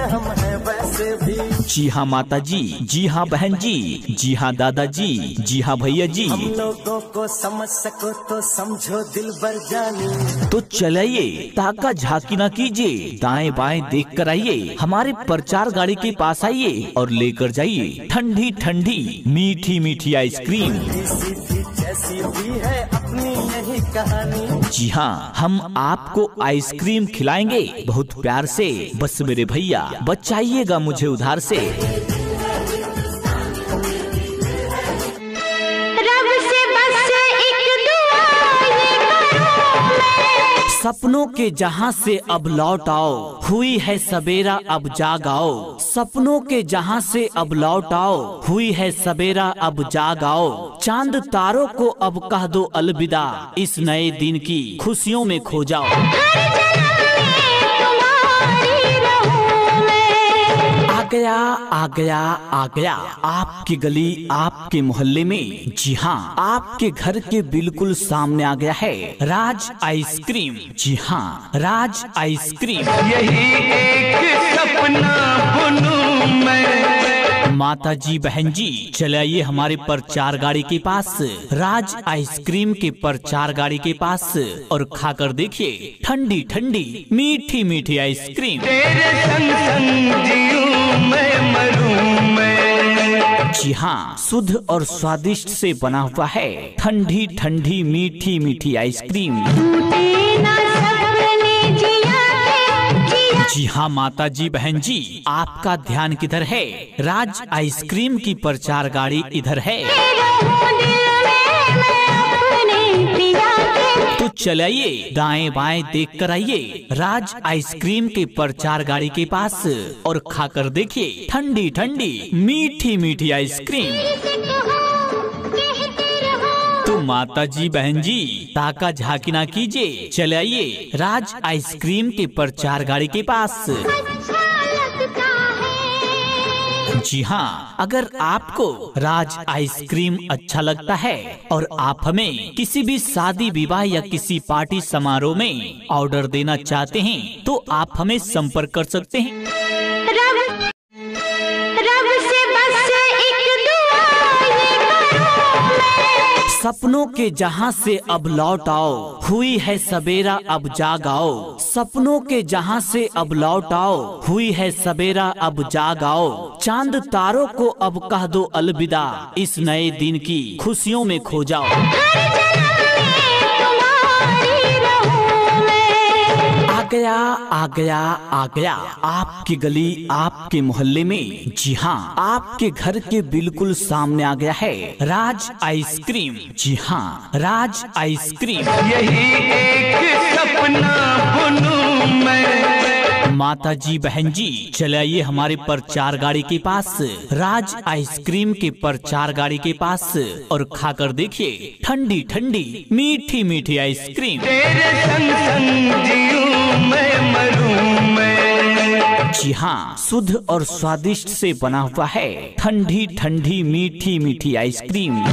हम हैं वैसे भी। जी हाँ माता जी, जी हाँ बहन जी, जी हाँ दादाजी, जी हाँ भैया जी। हम लोगों को समझ सको तो समझो दिल भर जानी। तो चलिए, ताका झांकी ना कीजिए, दाएं बाएं देख कर आइए, हमारे प्रचार गाड़ी के पास आइए और लेकर जाइए ठंडी ठंडी मीठी मीठी आइसक्रीम। सीधी जैसी भी है अपनी यही कहानी। जी हाँ, हम आपको आइसक्रीम खिलाएंगे बहुत प्यार से, बस मेरे भैया बचाइएगा मुझे उधार से। रब से बस एक दुआ ये करूं मैं, सपनों के जहां से अब लौट आओ, हुई है सवेरा अब जाग आओ। सपनों के जहां से अब लौट आओ, हुई है सवेरा अब जाग आओ। चांद तारों को अब कह दो अलविदा, इस नए दिन की खुशियों में खो जाओ। हर जन्म में तुम्हारी रहूं मैं। आ गया आ गया आ गया, आपकी गली आपके मोहल्ले में, जी हाँ, आपके घर के बिल्कुल सामने आ गया है राज आइसक्रीम। जी हाँ, राज आइसक्रीम। यही एक सपना बुनूं मैं। माता माता जी बहन जी चलाइए हमारे प्रचार गाड़ी के पास, राज आइसक्रीम के प्रचार गाड़ी के पास और खाकर देखिए ठंडी ठंडी मीठी मीठी आइसक्रीम। तेरे संग संग जीऊं मैं मरूं मैं। जी हाँ, शुद्ध और स्वादिष्ट से बना हुआ है ठंडी ठंडी मीठी मीठी आइसक्रीम। जी हाँ माता जी बहन जी, आपका ध्यान किधर है? राज आइसक्रीम की प्रचार गाड़ी इधर है। तो चलाइए दाएं बाएं देख कर आइए राज आइसक्रीम के प्रचार गाड़ी के पास और खाकर देखिए ठंडी ठंडी मीठी मीठी आइसक्रीम। तो माता जी बहन जी ताका झांकी ना कीजिए, चले आइए राज आइसक्रीम के प्रचार गाड़ी के पास। जी हाँ, अगर आपको राज आइसक्रीम अच्छा लगता है और आप हमें किसी भी शादी विवाह या किसी पार्टी समारोह में ऑर्डर देना चाहते हैं तो आप हमें संपर्क कर सकते हैं। रब से बस एक दुआ ये करूं मैं। सपनों के जहां से अब लौट आओ, हुई है सबेरा अब जाग आओ। सपनों के जहां से अब लौट आओ, हुई है सबेरा अब जाग आओ। चांद तारों को अब कह दो अलविदा, इस नए दिन की खुशियों में खो जाओ। आ गया आ गया आ गया आपकी गली आपके मोहल्ले में। जी हाँ, आपके घर के बिल्कुल सामने आ गया है राज आइसक्रीम। जी हाँ, राज आइसक्रीम। यही एक सपना बुनूं मैं। माता जी बहन जी चलाइए हमारे प्रचार गाड़ी के पास, राज आइसक्रीम के प्रचार गाड़ी के पास और खाकर देखिए ठंडी ठंडी मीठी मीठी आइसक्रीम। तेरे संग संग जीऊं मैं मरूं मैं। जी हाँ, शुद्ध और स्वादिष्ट से बना हुआ है ठंडी ठंडी मीठी मीठी आइसक्रीम।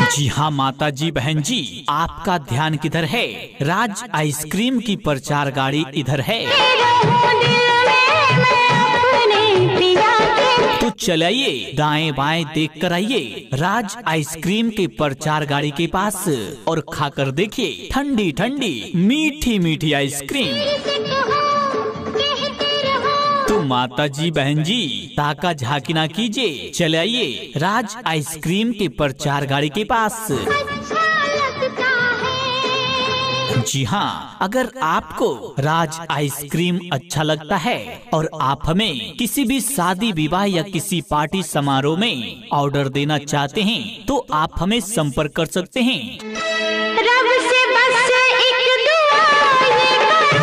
जी हाँ माता जी बहन जी, आपका ध्यान किधर है? राज आइसक्रीम की प्रचार गाड़ी इधर है। तो चलाइए दाएं बाएं देख कर आइए राज आइसक्रीम के प्रचार गाड़ी के पास और खाकर देखिए ठंडी ठंडी मीठी मीठी आइसक्रीम। तो माता जी बहन जी ताका झांकी ना कीजिए, चले आइए राज आइसक्रीम के प्रचार गाड़ी के पास। जी हाँ, अगर आपको राज आइसक्रीम अच्छा लगता है और आप हमें किसी भी शादी विवाह या किसी पार्टी समारोह में ऑर्डर देना चाहते हैं तो आप हमें संपर्क कर सकते हैं। रब से बस एक दुआ ये करूं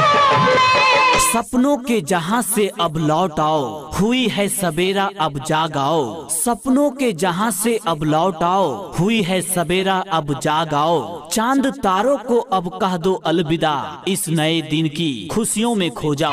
मैं। सपनों के जहां से अब लौट आओ, हुई है सबेरा अब जाग आओ। सपनों के जहां से अब लौट आओ, हुई है सबेरा अब जाग आओ। चांद तारों को अब कह दो अलविदा, इस नए दिन की खुशियों में खो जाओ।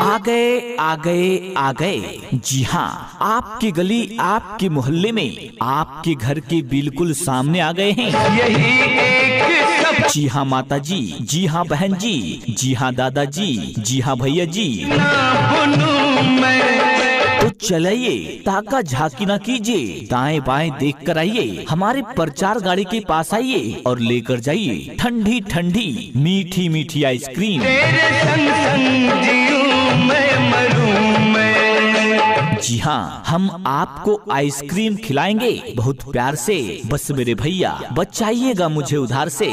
आ गए आ गए आ गए। जी हाँ, आपकी गली आपके मोहल्ले में आपके घर के बिल्कुल सामने आ गए हैं। यही एक जी हाँ माता जी, जी हाँ बहन जी, जी हाँ दादाजी, जी हाँ भैया जी। सपना बुनूं मैं। तो चलाइए ताका झांकी ना कीजिए, दाएं बाएं देख कर आइए हमारे प्रचार गाड़ी के पास आइए और लेकर जाइए ठंडी ठंडी मीठी मीठी आइसक्रीम। तेरे संग संग जीऊं मैं मरूं मैं। जी हाँ, हम आपको आइसक्रीम खिलाएंगे बहुत प्यार से। बस मेरे भैया बचाइएगा मुझे उधार से।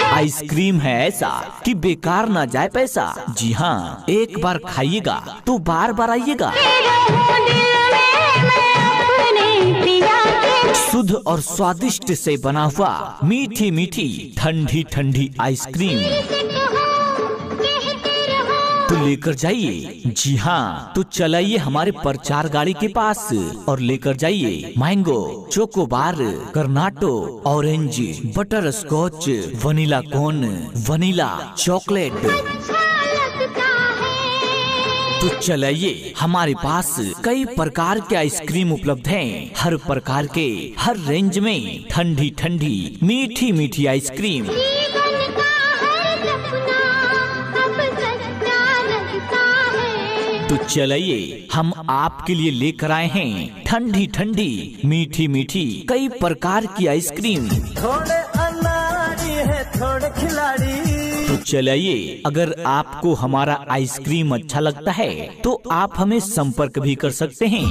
आइसक्रीम है ऐसा कि बेकार ना जाए पैसा। जी हाँ, एक बार खाइएगा तो बार बार आइएगा। शुद्ध और स्वादिष्ट से बना हुआ मीठी मीठी ठंडी ठंडी आइसक्रीम तो लेकर जाइए। जी हाँ, तो चलाइए हमारे प्रचार गाड़ी के पास और लेकर जाइए mango, chocobar, cornetto, orange, butterscotch, vanilla cone, vanilla chocolate. तो चलाइए, हमारे पास कई प्रकार के आइसक्रीम उपलब्ध हैं। हर प्रकार के हर रेंज में ठंडी ठंडी मीठी मीठी आइसक्रीम। तो चलिए हम आपके लिए लेकर आए हैं ठंडी ठंडी मीठी मीठी कई प्रकार की आइसक्रीम। थोड़े अनाड़ी है थोड़े खिलाड़ी। तो चलिए अगर आपको हमारा आइसक्रीम अच्छा लगता है तो आप हमें संपर्क भी कर सकते हैं।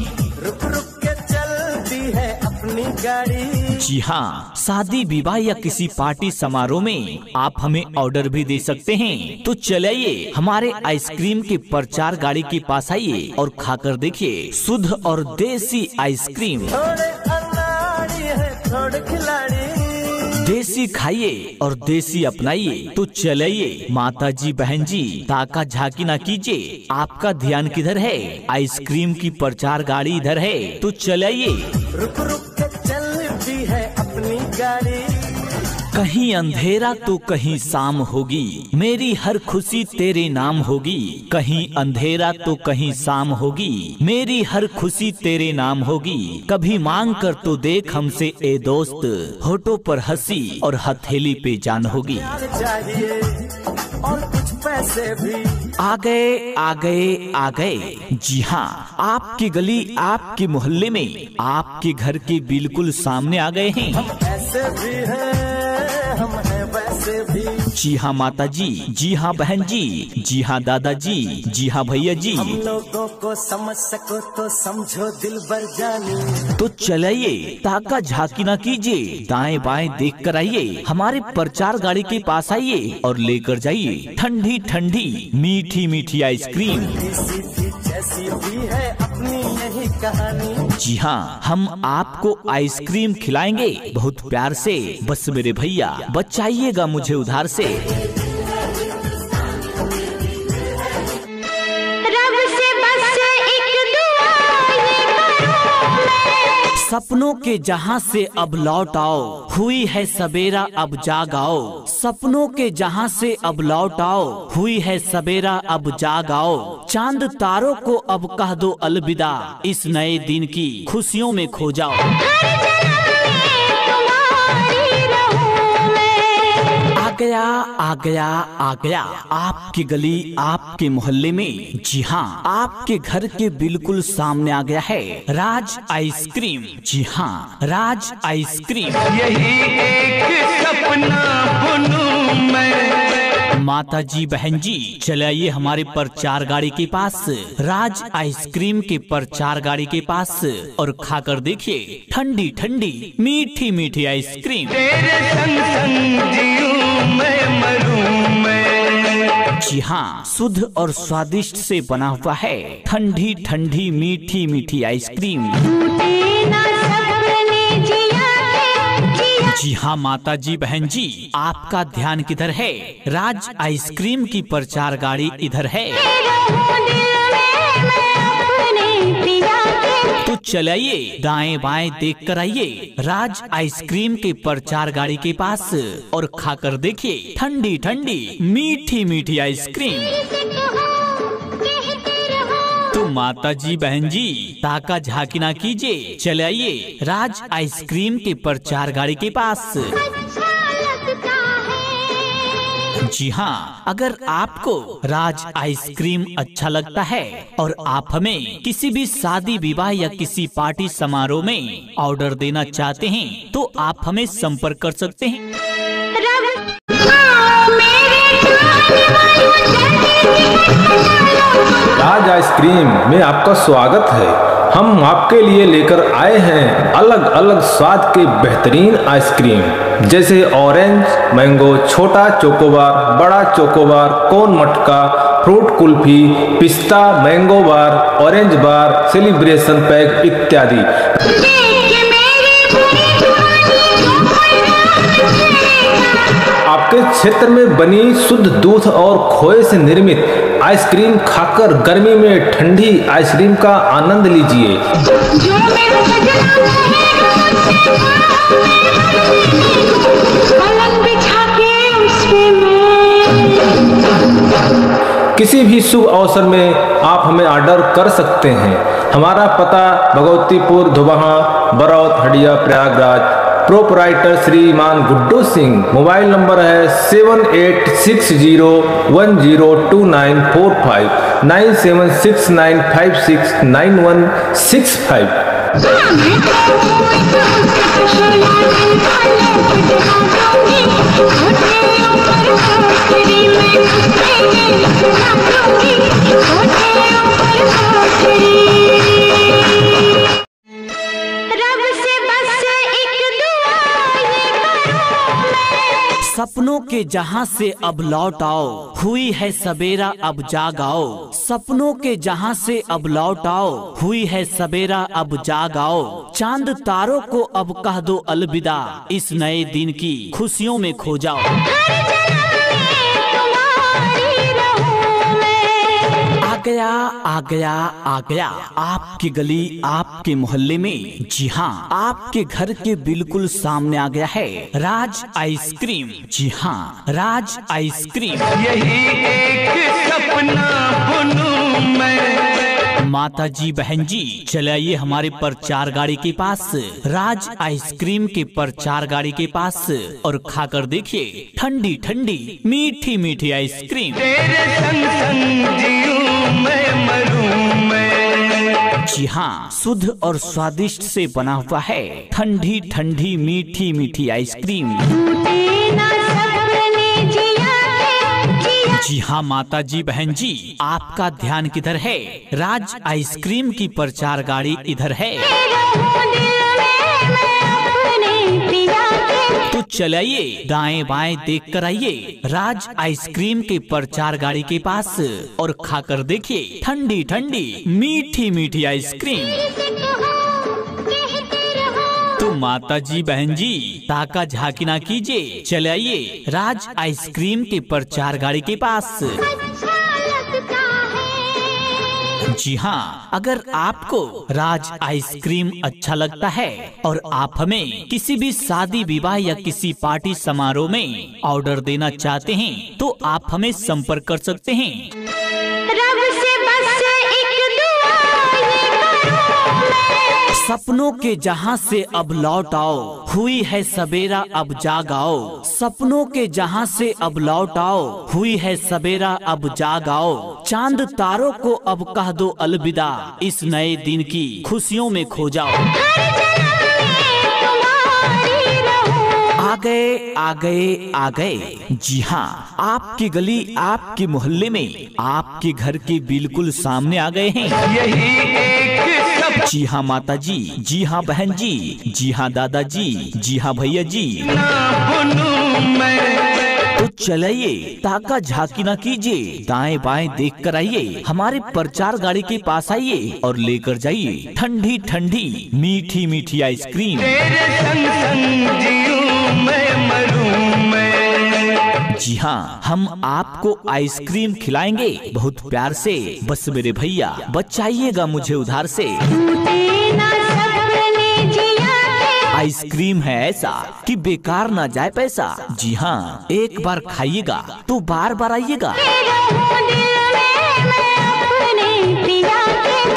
रुक रुक के चलती है अपनी गाड़ी। जी हाँ, शादी विवाह या किसी पार्टी समारोह में आप हमें ऑर्डर भी दे सकते हैं। तो चलिए हमारे आइसक्रीम के प्रचार गाड़ी के पास आइए और खाकर देखिए शुद्ध और देसी आइसक्रीम। थोड़े अनाड़ी है थोड़े खिलाड़ी। देसी खाइए और देसी अपनाइए। तो चलिए माता जी बहन जी ताका झाकी ना कीजिए, आपका ध्यान किधर है? आइसक्रीम की प्रचार गाड़ी इधर है। तो चलिए रुक रुक के चलती है अपनी गाड़ी। कहीं अंधेरा तो कहीं शाम होगी, मेरी हर खुशी तेरे नाम होगी। कहीं अंधेरा तो कहीं शाम होगी, मेरी हर खुशी तेरे नाम होगी। कभी मांग कर तो देख हमसे ए दोस्त, होठों पर हंसी और हथेली पे जान होगी। चाहिए और कुछ पैसे भी। आ गए आ गए आ गए। जी हाँ, आपकी गली आपके मोहल्ले में आपके घर के बिल्कुल सामने आ गए हैं। ऐसे भी है हम हैं वैसे भी। जी हाँ माता जी, जी हाँ बहन जी, जी हाँ दादाजी, जी हाँ भैया जी। हम लोगों को समझ सको तो समझो दिल भर जानी। तो चलिए ताका झाकी ना कीजिए, दाएं बाएं देख कर आइए, हमारे प्रचार गाड़ी के पास आइए और लेकर जाइए ठंडी ठंडी मीठी मीठी आइसक्रीम। सीधी जैसी भी है अपनी यही कहानी। जी हाँ, हम आपको आइसक्रीम खिलाएंगे बहुत प्यार से। बस मेरे भैया बचाइएगा मुझे उधार से। रब से बस एक दुआ ये करूं मैं। सपनों के जहां से अब लौट आओ, हुई है सवेरा अब जाग आओ। सपनों के जहां से अब लौट आओ, हुई है सवेरा अब जाग आओ। चांद तारों को अब कह दो अलविदा, इस नए दिन की खुशियों में खो जाओ। आ गया आ गया आ गया आपकी गली आपके मोहल्ले में। जी हाँ, आपके घर के बिल्कुल सामने आ गया है राज आइसक्रीम। जी हाँ, राज आइसक्रीम। यही एक सपना बुनूं मैं। माता जी बहन जी चलिए हमारे प्रचार गाड़ी के पास, राज आइसक्रीम के प्रचार गाड़ी के पास और खाकर देखिए ठंडी ठंडी मीठी मीठी आइसक्रीम। तेरे संग संग जीऊं मैं मरूं मैं। जी हाँ, शुद्ध और स्वादिष्ट से बना हुआ है ठंडी ठंडी मीठी मीठी आइसक्रीम। जी हाँ माता जी बहन जी, आपका ध्यान किधर है? राज आइसक्रीम की प्रचार गाड़ी इधर है। तो चलिए दाएं बाएं देख कर आइए राज आइसक्रीम के प्रचार गाड़ी के पास और खाकर देखिए ठंडी ठंडी मीठी मीठी आइसक्रीम। तो माता जी बहन जी ताका झाकी ना कीजिए, चलिए राज आइसक्रीम के प्रचार गाड़ी के पास। जी हाँ, अगर आपको राज आइसक्रीम अच्छा लगता है और आप हमें किसी भी शादी विवाह या किसी पार्टी समारोह में ऑर्डर देना चाहते हैं तो आप हमें संपर्क कर सकते हैं। राज आइसक्रीम में आपका स्वागत है। हम आपके लिए लेकर आए हैं अलग अलग स्वाद के बेहतरीन आइसक्रीम, जैसे ऑरेंज, मैंगो, छोटा चोकोबार, बड़ा चोकोबार, कोन मटका, फ्रूट कुल्फी, पिस्ता, मैंगो बार, ऑरेंज बार, सेलिब्रेशन पैक इत्यादि। आपके क्षेत्र में बनी शुद्ध दूध और खोए से निर्मित आइसक्रीम खाकर गर्मी में ठंडी आइसक्रीम का आनंद लीजिए। किसी भी शुभ अवसर में आप हमें ऑर्डर कर सकते हैं। हमारा पता भगवतीपुर, धोबहा, बरौत, हडिया, प्रयागराज प्रोपराइटर श्रीमान गुड्डू सिंह। मोबाइल नंबर है 7860102945 9769569165। सपनों के जहां से अब लौट आओ, हुई है सवेरा अब जाग आओ। सपनों के जहां से अब लौट आओ, हुई है सवेरा अब जाग आओ। चांद तारों को अब कह दो अलविदा, इस नए दिन की खुशियों में खो जाओ। आ गया आपकी गली, आपके मोहल्ले में। जी हाँ, आपके घर के बिल्कुल सामने आ गया है राज आइसक्रीम। जी हाँ, राज आइसक्रीम। यही एक सपना बुनूं मैं। माता जी, बहन जी, चलाइए हमारे प्रचार गाड़ी के पास, राज आइसक्रीम के प्रचार गाड़ी के पास, और खाकर देखिए ठंडी ठंडी मीठी मीठी आइसक्रीम। तेरे संग संग जीऊं मैं, मरूं मैं। जी हाँ, शुद्ध और स्वादिष्ट से बना हुआ है ठंडी ठंडी मीठी मीठी आइसक्रीम। जी हाँ माता जी, बहन जी, आपका ध्यान किधर है? राज आइसक्रीम की प्रचार गाड़ी इधर है। तो चलाइए दाएं बाएं देख कर आइए राज आइसक्रीम के प्रचार गाड़ी के पास, और खाकर देखिए ठंडी ठंडी मीठी मीठी आइसक्रीम। तो माता जी, बहन जी, ताका झांकी ना कीजिए, चले आइए राज आइसक्रीम के प्रचार गाड़ी के पास। जी हाँ, अगर आपको राज आइसक्रीम अच्छा लगता है और आप हमें किसी भी शादी विवाह या किसी पार्टी समारोह में ऑर्डर देना चाहते हैं तो आप हमें संपर्क कर सकते हैं। रब से बस एक दुआ ये करूं मैं। सपनों के जहां से अब लौट आओ, हुई है सवेरा अब जाग आओ। सपनों के जहां से अब लौट आओ, हुई है सवेरा अब जाग आओ। चांद तारों को अब कह दो अलविदा, इस नए दिन की खुशियों में खो जाओ। आ गए। जी हाँ, आपकी गली, आपके मोहल्ले में, आपके घर के बिल्कुल सामने आ गए हैं। यही एक जी हाँ माता जी, जी हाँ बहन जी, जी हाँ दादाजी, जी हाँ भैया जी। सपना बुनूं मैं। तो चलाइए, ताका झांकी ना कीजिए, दाएं बाएं देख कर आइए, हमारे प्रचार गाड़ी के पास आइए और लेकर जाइए ठंडी ठंडी मीठी मीठी आइसक्रीम। तेरे संग संग जीऊं मैं, मरूं मैं। जी हाँ, हम आपको आइसक्रीम खिलाएंगे बहुत प्यार से। बस मेरे भैया बचाइएगा मुझे उधार से। आइसक्रीम है ऐसा कि बेकार ना जाए पैसा। जी हाँ, एक बार खाइएगा तो बार बार आइएगा।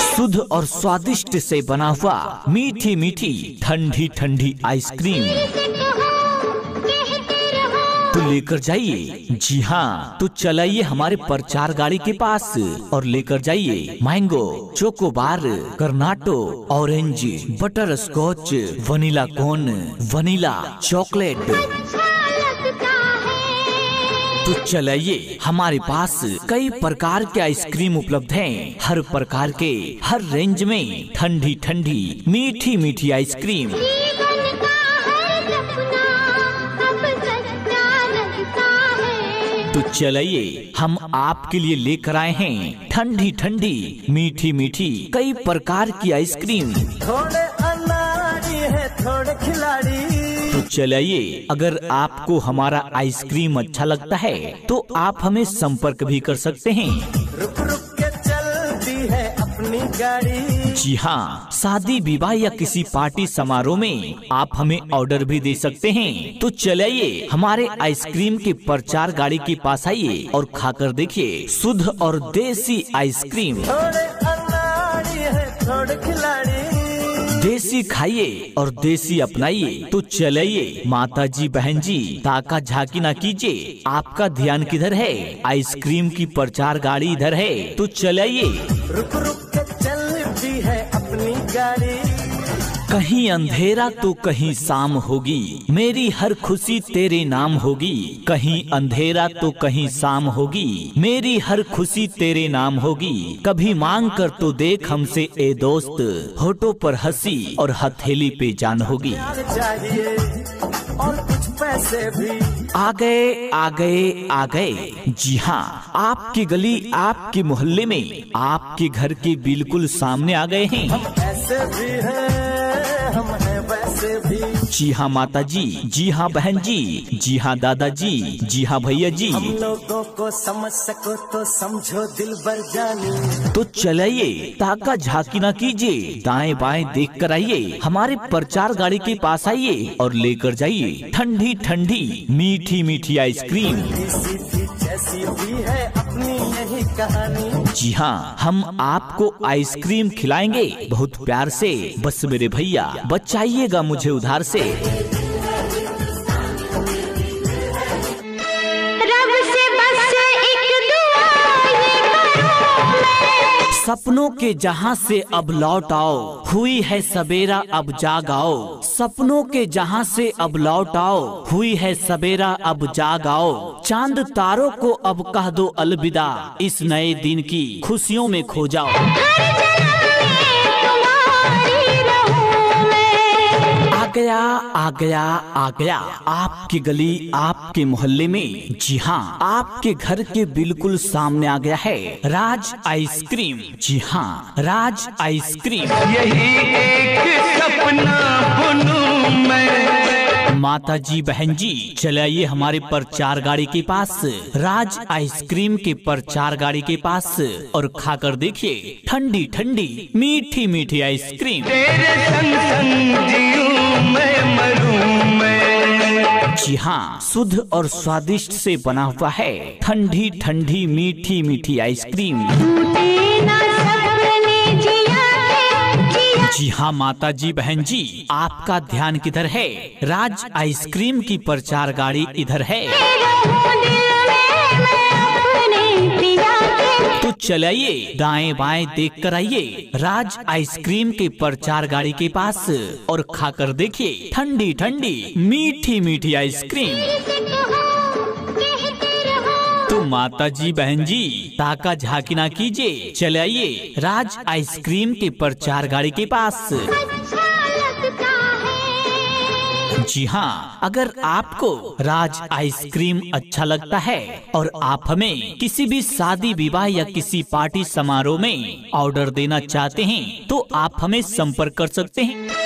शुद्ध और स्वादिष्ट से बना हुआ मीठी मीठी ठंडी ठंडी आइसक्रीम तो लेकर जाइए। जी हाँ, तो चलाइए हमारे प्रचार गाड़ी के पास और लेकर जाइए mango, chocobar, cornetto, orange, butterscotch, vanilla cone, vanilla chocolate. तो चलाइए, हमारे पास कई प्रकार के आइसक्रीम उपलब्ध हैं। हर प्रकार के, हर रेंज में ठंडी ठंडी मीठी मीठी आइसक्रीम। तो चलाइए, हम आपके लिए लेकर आए हैं ठंडी ठंडी मीठी मीठी कई प्रकार की आइसक्रीम। थोड़े अनाड़ी है, थोड़े खिलाड़ी। तो चलाइए, अगर आपको हमारा आइसक्रीम अच्छा लगता है तो आप हमें संपर्क भी कर सकते हैं। रुक रुक के चलती है अपनी गाड़ी। जी हाँ, शादी विवाह या किसी पार्टी समारोह में आप हमें ऑर्डर भी दे सकते हैं। तो चलाइए, हमारे आइसक्रीम के प्रचार गाड़ी के पास आइए और खाकर देखिए शुद्ध और देसी आइसक्रीम। थोड़े अनाड़ी है, थोड़े खिलाड़ी। देसी खाइए और देसी अपनाइए तो चलिए माता जी बहन जी ताका झांकी ना कीजिए। आपका ध्यान किधर है? आइसक्रीम की प्रचार गाड़ी इधर है तो चलिए। रुक रुक के चलती है अपनी गाड़ी, कहीं अंधेरा तो कहीं शाम होगी, मेरी हर खुशी तेरे नाम होगी। कहीं अंधेरा तो कहीं शाम होगी, मेरी हर खुशी तेरे नाम होगी। कभी मांग कर तो देख हमसे ए दोस्त, होठों पर हंसी और हथेली पे जान होगी। चाहिए और कुछ पैसे भी। आ गए आ गए आ गए, जी हाँ, आपकी गली आपके मोहल्ले में आपके घर के बिल्कुल सामने आ गए हैं। हम ऐसे भी हैं, हम हैं वैसे भी। जी हाँ माता जी, जी हाँ बहन जी, जी हाँ दादाजी, जी हाँ भैया जी। हम लोगों को समझ सको तो समझो दिल भर जानी। तो चलिए ताका झांकी ना कीजिए, दाएं बाएं देख कर आइए, हमारे प्रचार गाड़ी के पास आइए और लेकर जाइए ठंडी ठंडी मीठी मीठी आइसक्रीम। सीधी जैसी भी है अपनी यही कहानी। जी हाँ, हम आपको आइसक्रीम खिलाएंगे बहुत प्यार से। बस मेरे भैया बचाइएगा मुझे उधार से। रब से बस एक दुआ ये करूं मैं, सपनों के जहां से अब लौट आओ, हुई है सबेरा अब जाग आओ। सपनों के जहां से अब लौट आओ, हुई है सबेरा अब जाग आओ। चांद तारों को अब कह दो अलविदा, इस नए दिन की खुशियों में खो जाओ। हर जन्म में तुम्हारी रहूं मैं। आ गया आ गया आ गया, आपकी गली आपके मोहल्ले में, जी हाँ, आपके घर के बिल्कुल सामने आ गया है राज आइसक्रीम। जी हाँ, राज आइसक्रीम। यही एक सपना बुनूं मैं। माता जी बहन जी चलिए हमारे प्रचार गाड़ी के पास, राज आइसक्रीम के प्रचार गाड़ी के पास, और खाकर देखिए ठंडी ठंडी मीठी मीठी आइसक्रीम। तेरे संग संग जीऊं मैं मरूं मैं। जी हाँ, शुद्ध और स्वादिष्ट से बना हुआ है ठंडी ठंडी मीठी मीठी आइसक्रीम। टूटे ना सपने जिया के जिया। जी हाँ माता जी बहन जी, आपका ध्यान किधर है? राज आइसक्रीम की प्रचार गाड़ी इधर है रहूं दिल में मैं अपने पिया के। तो चलिए दाएं बाएं देख कर आइए राज आइसक्रीम के प्रचार गाड़ी के पास, और खाकर देखिए ठंडी ठंडी मीठी मीठी आइसक्रीम। से कहो कहते रहो, तो माता जी बहन जी ताका झांकी ना कीजिए, चलिए राज आइसक्रीम के प्रचार गाड़ी के पास। अच्छा लगता है। जी हाँ, अगर आपको राज आइसक्रीम अच्छा लगता है और आप हमें किसी भी शादी विवाह या किसी पार्टी समारोह में ऑर्डर देना चाहते हैं तो आप हमें संपर्क कर सकते हैं।